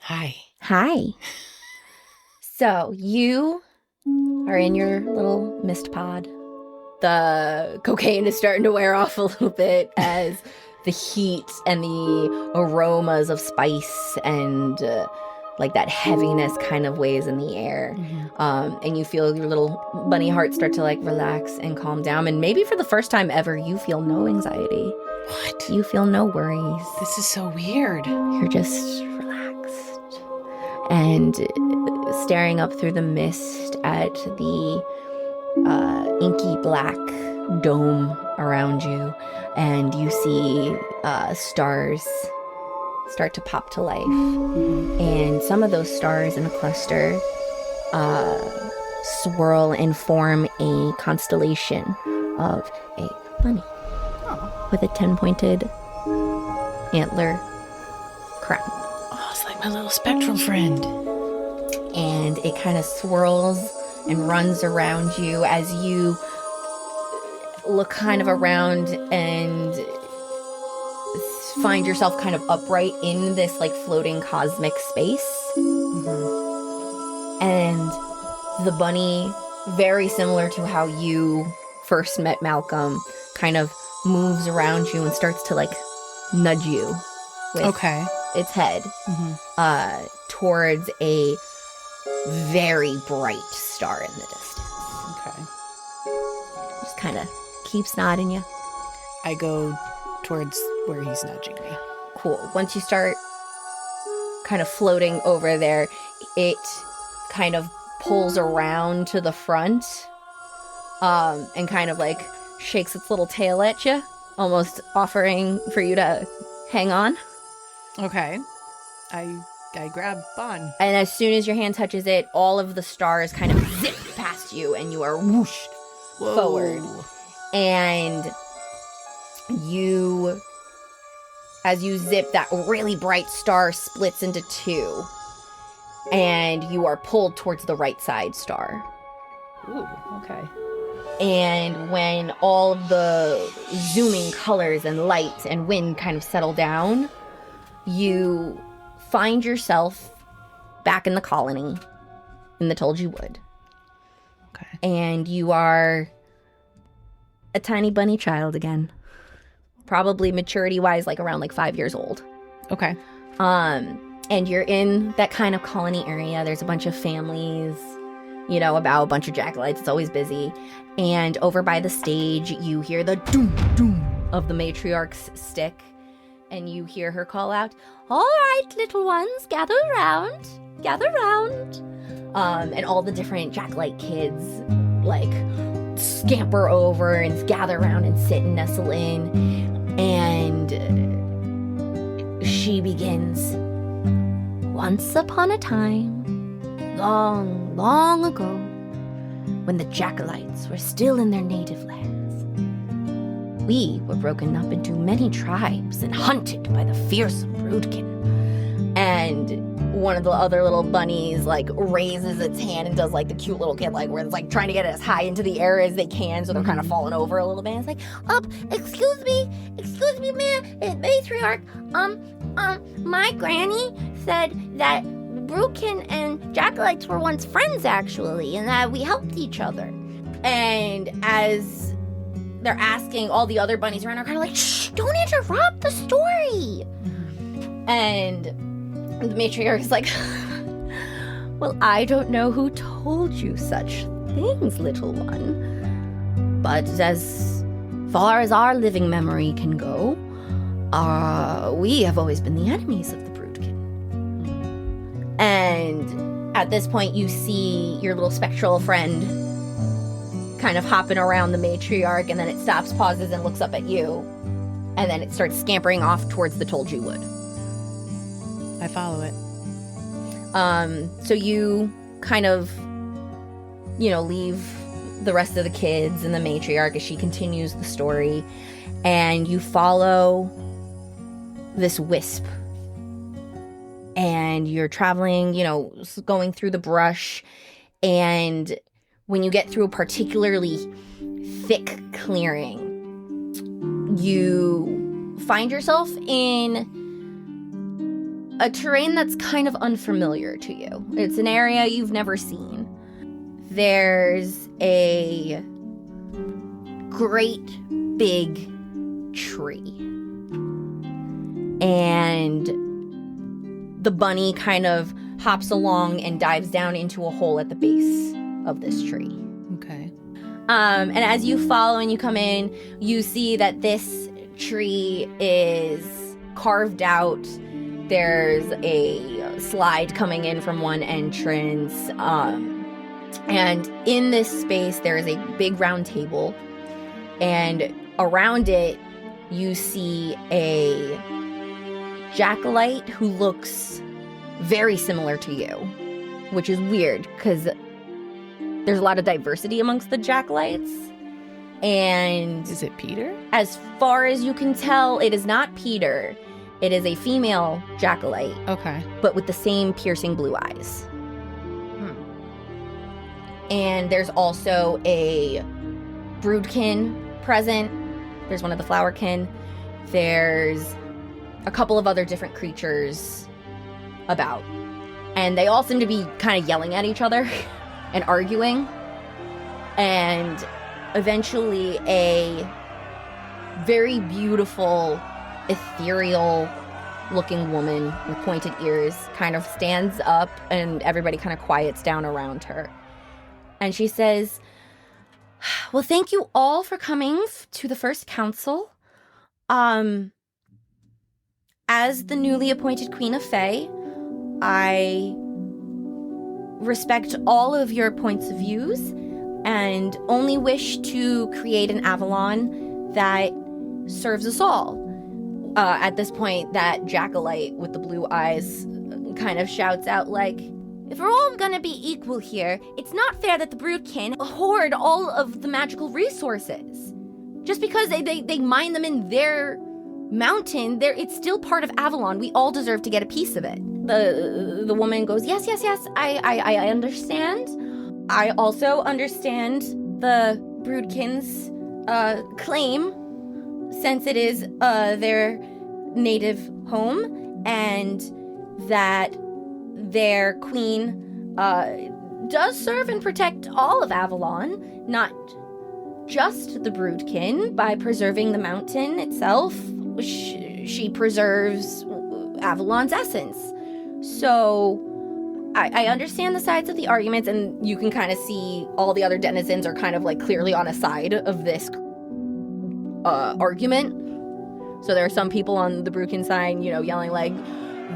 Hi. Hi. So, you are in your little mist pod. The cocaine is starting to wear off a little bit as the heat and the aromas of spice and that heaviness kind of weighs in the air. And you feel your little bunny heart start to relax and calm down. And maybe for the first time ever, you feel no anxiety. What? You feel no worries. This is so weird. You're just relaxed and staring up through the mist at the inky black dome around you. And you see stars start to pop to life. And some of those stars in a cluster swirl and form a constellation of a bunny with a 10-pointed antler crown. Oh, it's like my little spectral friend. And it kind of swirls and runs around you as you look kind of around and find yourself kind of upright in this floating cosmic space. And the bunny, very similar to how you first met Malcolm, kind of moves around you and starts to nudge you with its head towards a very bright star in the distance. Okay. Just kind of keeps nodding you. I go towards where he's nudging me. Cool. Once you start kind of floating over there, it kind of pulls around to the front and kind of shakes its little tail at you, almost offering for you to hang on. Okay. I grab on. And as soon as your hand touches it, all of the stars kind of zip past you and you are whooshed forward. And as you zip, that really bright star splits into two. And you are pulled towards the right side star. Ooh, okay. And when all of the zooming colors and light and wind kind of settle down, you find yourself back in the colony in the Told You Wood. Okay. And you are a tiny bunny child again. Probably maturity-wise, around 5 years old. Okay. And you're in that kind of colony area. There's a bunch of families, about a bunch of jackalites. It's always busy. And over by the stage, you hear the doom, doom of the matriarch's stick. And you hear her call out, "All right, little ones, gather round, gather round." And all the different jackalite kids, scamper over and gather around and sit and nestle in. And she begins, "Once upon a time, long, long ago, when the jackalites were still in their native lands, we were broken up into many tribes and hunted by the fearsome Broodkin." And one of the other little bunnies raises its hand and does the cute little kid where it's trying to get it as high into the air as they can, so they're kind of falling over a little bit. It's excuse me, matriarch, My granny said that Broodkin and Jackalites were once friends, actually, and that we helped each other. And as they're asking, all the other bunnies around are kind of like, shh, don't interrupt the story. And the matriarch is like, well, I don't know who told you such things, little one. But as far as our living memory can go, we have always been the enemies of the Broodkin. And at this point, you see your little spectral friend kind of hopping around the matriarch, and then it stops, pauses, and looks up at you. And then it starts scampering off towards the Told You Wood. I follow it. So you kind of, leave the rest of the kids and the matriarch as she continues the story, and you follow this wisp. And you're traveling, going through the brush, and when you get through a particularly thick clearing, you find yourself in a terrain that's kind of unfamiliar to you. It's an area you've never seen. There's a great big tree. And the bunny kind of hops along and dives down into a hole at the base of this tree. Okay. And as you follow and you come in, you see that this tree is carved out. There's a slide coming in from one entrance. And in this space, there is a big round table. And around it, you see a Jackalite who looks very similar to you, which is weird because there's a lot of diversity amongst the Jackalites. And is it Peter? As far as you can tell, it is not Peter. It is a female Jackalite. Okay. But with the same piercing blue eyes. And there's also a Broodkin present. There's one of the Flowerkin. There's a couple of other different creatures about. And they all seem to be kind of yelling at each other and arguing. And eventually a very beautiful, ethereal looking woman with pointed ears kind of stands up, and everybody kind of quiets down around her. And she says, well, thank you all for coming to the first council. As the newly appointed Queen of Fae, I respect all of your points of views and only wish to create an Avalon that serves us all. At this point, that Jackalite with the blue eyes kind of shouts out like, if we're all gonna be equal here, it's not fair that the Broodkin hoard all of the magical resources. Just because they mine them in their mountain, it's still part of Avalon. We all deserve to get a piece of it. The woman goes, yes, I understand. I also understand the Broodkin's claim, since it is their native home, and that their queen does serve and protect all of Avalon, not just the Broodkin. By preserving the mountain itself, she preserves Avalon's essence. So I understand the sides of the arguments, and you can kind of see all the other denizens are kind of like clearly on a side of this argument. So there are some people on the Broodkin side, yelling like,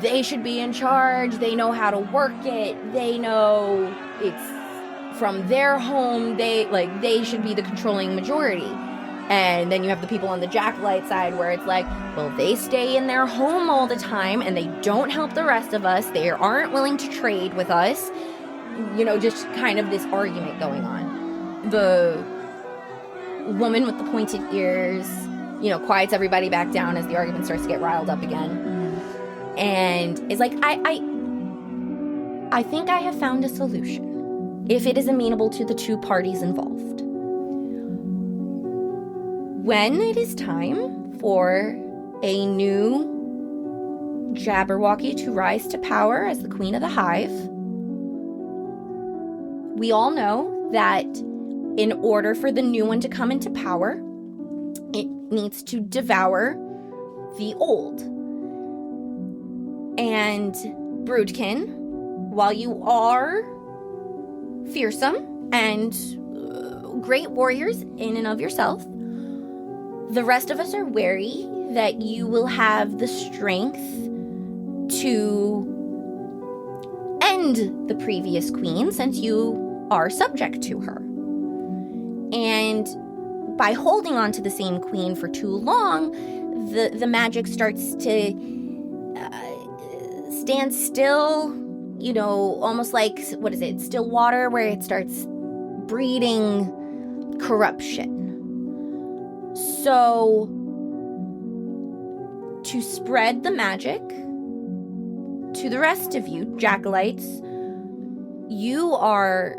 they should be in charge, they know how to work it, they know it's from their home, they should be the controlling majority. And then you have the people on the Jackalite side where it's like, well, they stay in their home all the time and they don't help the rest of us, they aren't willing to trade with us. Just kind of this argument going on. The woman with the pointed ears, quiets everybody back down as the argument starts to get riled up again. And is like, I think I have found a solution, if it is amenable to the two parties involved. When it is time for a new Jabberwocky to rise to power as the queen of the hive. We all know that in order for the new one to come into power, it needs to devour the old. And Broodkin, while you are fearsome and great warriors in and of yourself, the rest of us are wary that you will have the strength to end the previous queen since you are subject to her. And by holding on to the same queen for too long, the magic starts to stand still, almost like, still water, where it starts breeding corruption. So, to spread the magic to the rest of you, Jackalites, you are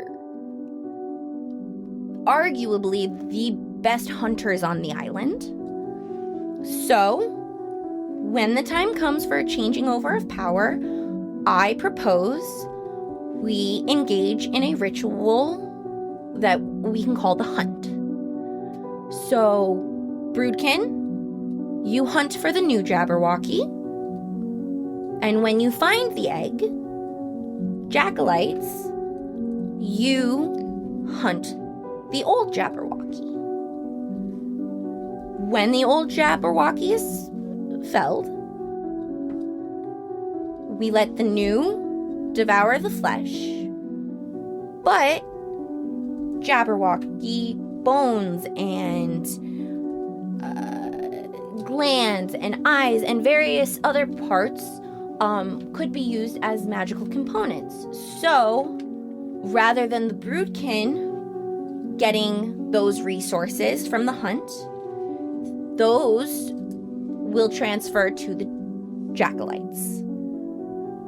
arguably the best hunters on the island. So, when the time comes for a changing over of power, I propose we engage in a ritual that we can call the hunt. So, Broodkin, you hunt for the new Jabberwocky, and when you find the egg, Jackalites, you hunt the old Jabberwocky. When the old Jabberwocky is felled, we let the new devour the flesh, but Jabberwocky bones and glands and eyes and various other parts could be used as magical components. So, rather than the Broodkin getting those resources from the hunt, those will transfer to the Jackalites.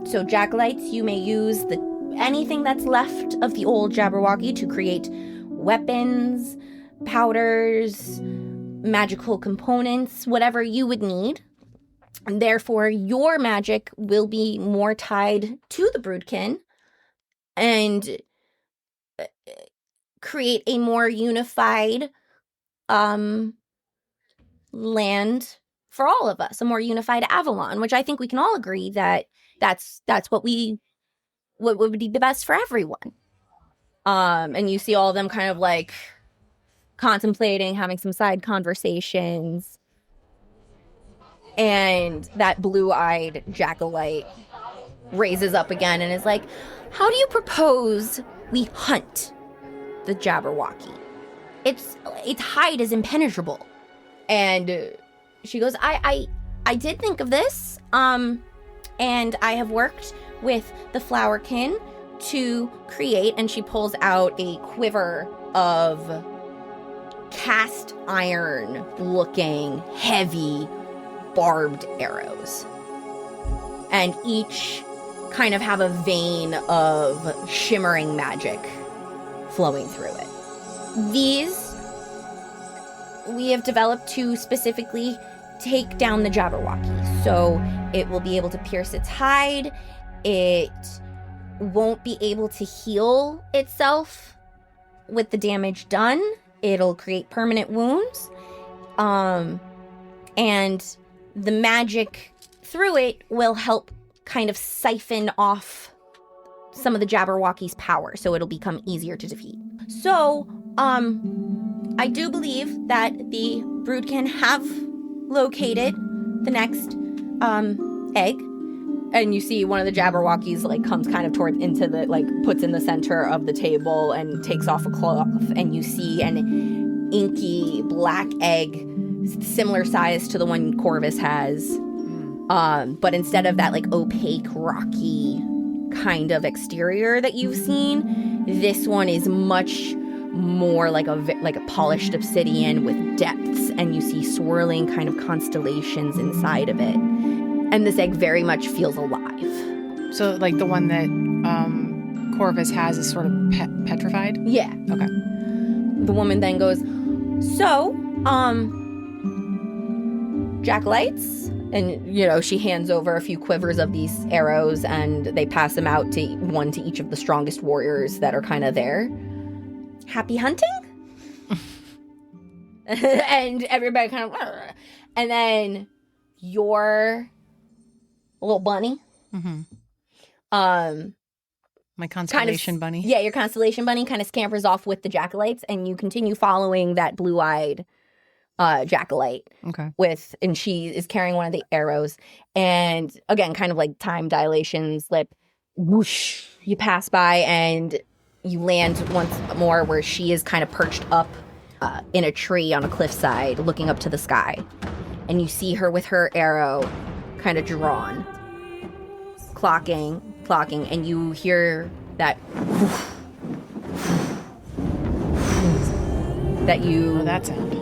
So, Jackalites, you may use anything that's left of the old Jabberwocky to create weapons, powders, magical components, whatever you would need. And therefore, your magic will be more tied to the Broodkin and create a more unified land for all of us, a more unified Avalon, which I think we can all agree that that's what would be the best for everyone. And you see all of them kind of like contemplating, having some side conversations. And that blue-eyed Jackalite raises up again and is like, how do you propose we hunt the Jabberwocky? Its hide is impenetrable. And she goes, I did think of this, and I have worked with the Flowerkin to create, and she pulls out a quiver of cast iron looking heavy barbed arrows, and each kind of have a vein of shimmering magic flowing through it. These we have developed to specifically take down the Jabberwocky, so it will be able to pierce its hide. It won't be able to heal itself with the damage done. It'll create permanent wounds. And the magic through it will help kind of siphon off some of the Jabberwocky's power, so it'll become easier to defeat. So, I do believe that the Broodkin have located the next egg. And you see one of the Jabberwockies like comes kind of toward into the puts in the center of the table and takes off a cloth, and you see an inky black egg similar size to the one Korvis has. But instead of that opaque rocky kind of exterior that you've seen, this one is much more like a polished obsidian with depths, and you see swirling kind of constellations inside of it. And this egg very much feels alive. So, the one that Korvis has is sort of petrified? Yeah. Okay. The woman then goes, so, Jackalites, And, you know, she hands over a few quivers of these arrows, and they pass them out to one to each of the strongest warriors that are kind of there. Happy hunting? And everybody kind of... And then your little bunny... My constellation bunny. Yeah, your constellation bunny kind of scampers off with the jackalites, and you continue following that blue-eyed jackalite. Okay. And she is carrying one of the arrows. And again, kind of like time dilation, slip, whoosh, you pass by and you land once more where she is kind of perched up in a tree on a cliffside, looking up to the sky. And you see her with her arrow kind of drawn, clocking, and you hear that that you... Oh, that sound.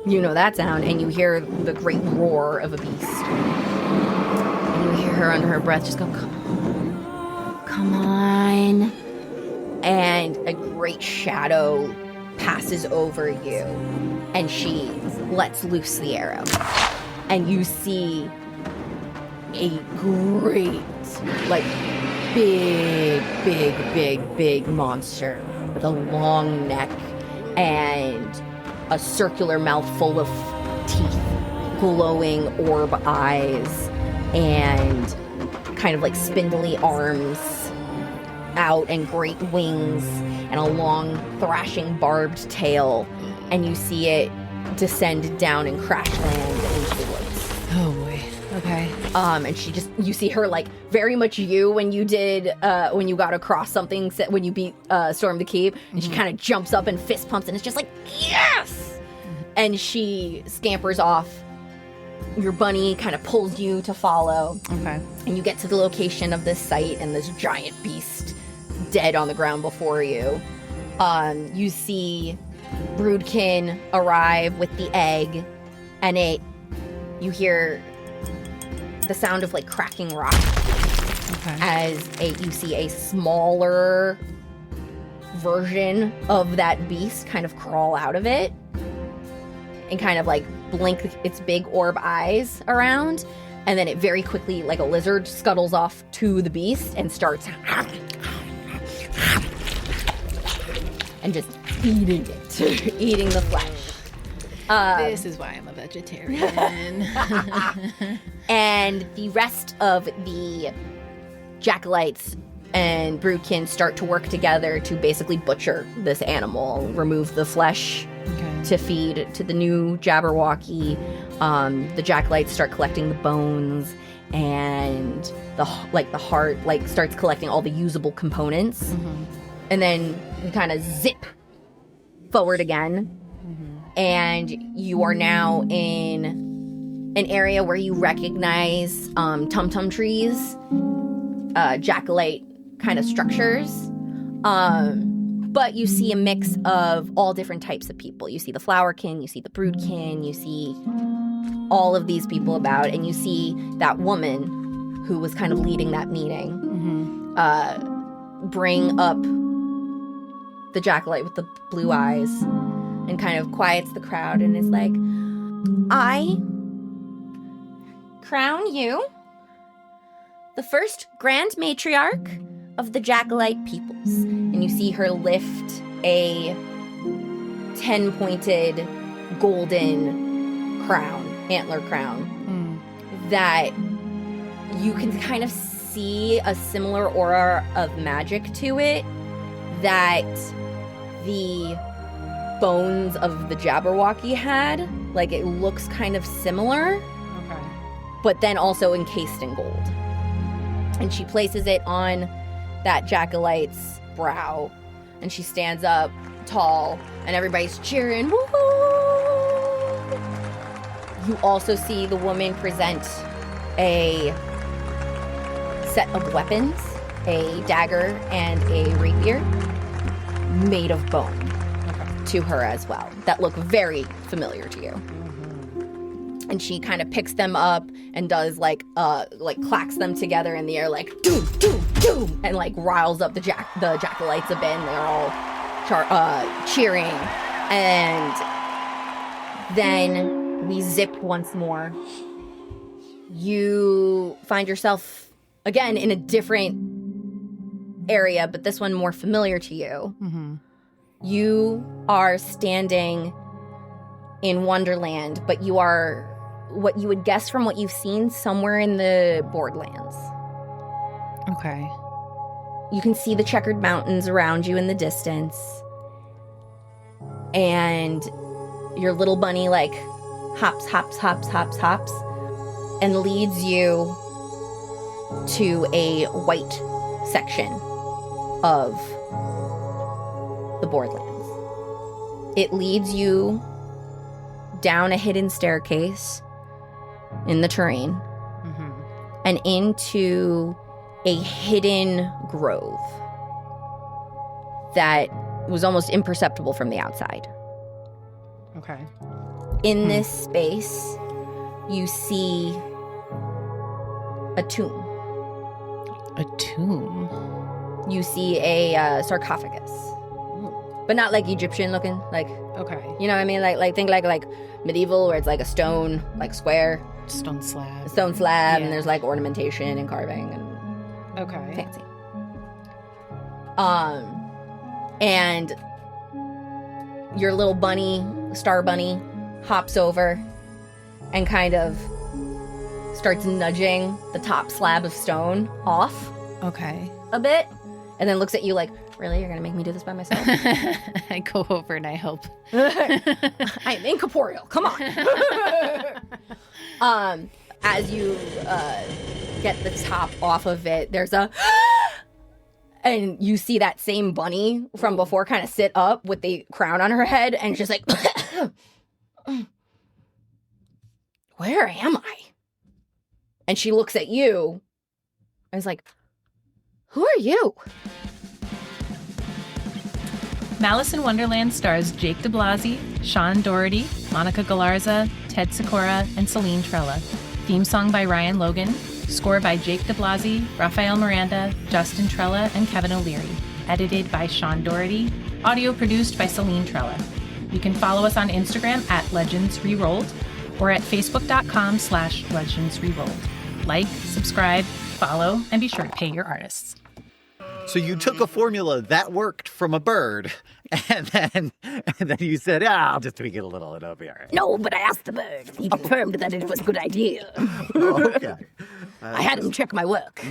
You know that sound, and you hear the great roar of a beast. And you hear her under her breath just go, come on. And a great shadow passes over you, and she lets loose the arrow. And you see a great, like, big monster with a long neck and a circular mouth full of teeth, glowing orb eyes, and kind of like spindly arms out, and great wings, and a long thrashing barbed tail. And you see it descend down and crash land into the woods. Oh boy. Okay. And you see her like very much you when you did, when you got across something, when you beat Storm the Keep, and she kind of jumps up and fist pumps, and it's just like, yes! And she scampers off. Your bunny kind of pulls you to follow. Okay. And you get to the location of this site, and this giant beast dead on the ground before you. You see Broodkin arrive with the egg, and you hear the sound of like cracking rock as you see a smaller version of that beast kind of crawl out of it and kind of like blink its big orb eyes around, and then it very quickly, like a lizard, scuttles off to the beast and starts and just eating it, eating the flesh. This is why I'm a vegetarian. And the rest of the Jackalites and Broodkin start to work together to basically butcher this animal, remove the flesh to feed to the new Jabberwocky. The Jackalites start collecting the bones, and the heart starts collecting all the usable components. And then you kind of zip forward again. And you are now in an area where you recognize tum-tum trees, jackalite kind of structures. But you see a mix of all different types of people. You see the Flowerkin, you see the Broodkin, you see all of these people about, and you see that woman who was kind of leading that meeting bring up the jackalite with the blue eyes and kind of quiets the crowd and is like, I crown you the first Grand Matriarch of the Jackalite peoples. And you see her lift a 10-pointed golden crown, antler crown, that you can kind of see a similar aura of magic to it that the bones of the Jabberwocky had. Like, it looks kind of similar, but then also encased in gold. And she places it on that Jackalite's brow, and she stands up tall, and everybody's cheering. Woo! You also see the woman present a set of weapons, a dagger and a rapier made of bone to her as well, that look very familiar to you. And she kind of picks them up and does like clacks them together in the air, like doom, doom, doom, and like riles up the Jackalites a bit, and they're all cheering. And then we zip once more you find yourself again in a different area, but this one more familiar to you. Mm-hmm. You are standing in Wonderland, but you are what you would guess from what you've seen somewhere in the Borderlands. Okay. You can see the checkered mountains around you in the distance. And your little bunny like hops, and leads you to a white section of the Borderlands. It leads you down a hidden staircase in the terrain and into a hidden grove that was almost imperceptible from the outside. Okay. In this space, you see a tomb. A tomb? You see a sarcophagus. But not like Egyptian looking, like, Okay. you know what I mean? Like think like medieval where it's like a stone, like square, Stone slab. stone slab, Yeah. and there's like ornamentation and carving and Okay. fancy. And your little bunny, star bunny, hops over and kind of starts nudging the top slab of stone off Okay. a bit, and then looks at you like, really? You're gonna make me do this by myself? I go over and I help. I'm incorporeal. Come on. As you get the top off of it, there's a and you see that same bunny from before kind of sit up with the crown on her head and just like, where am I? And she looks at you and is like, who are you? Malice in Wonderland stars Jake DiBlasi, Sean Dougherty, Monica Galarza, Ted Sikora, and Celine Trella. Theme song by Ryan Logan. Score by Jake DiBlasi, Rafael Miranda, Justyn Trella, and Kevin O'Leary. Edited by Sean Dougherty. Audio produced by Celine Trella. You can follow us on Instagram at Legends Rerolled or at facebook.com/Legends Rerolled. Like, subscribe, follow, and be sure to pay your artists. So you took a formula that worked from a bird, and then you said, I'll just tweak it a little, it'll be all right. No, but I asked the bird. He confirmed that it was a good idea. Okay. I had him check my work.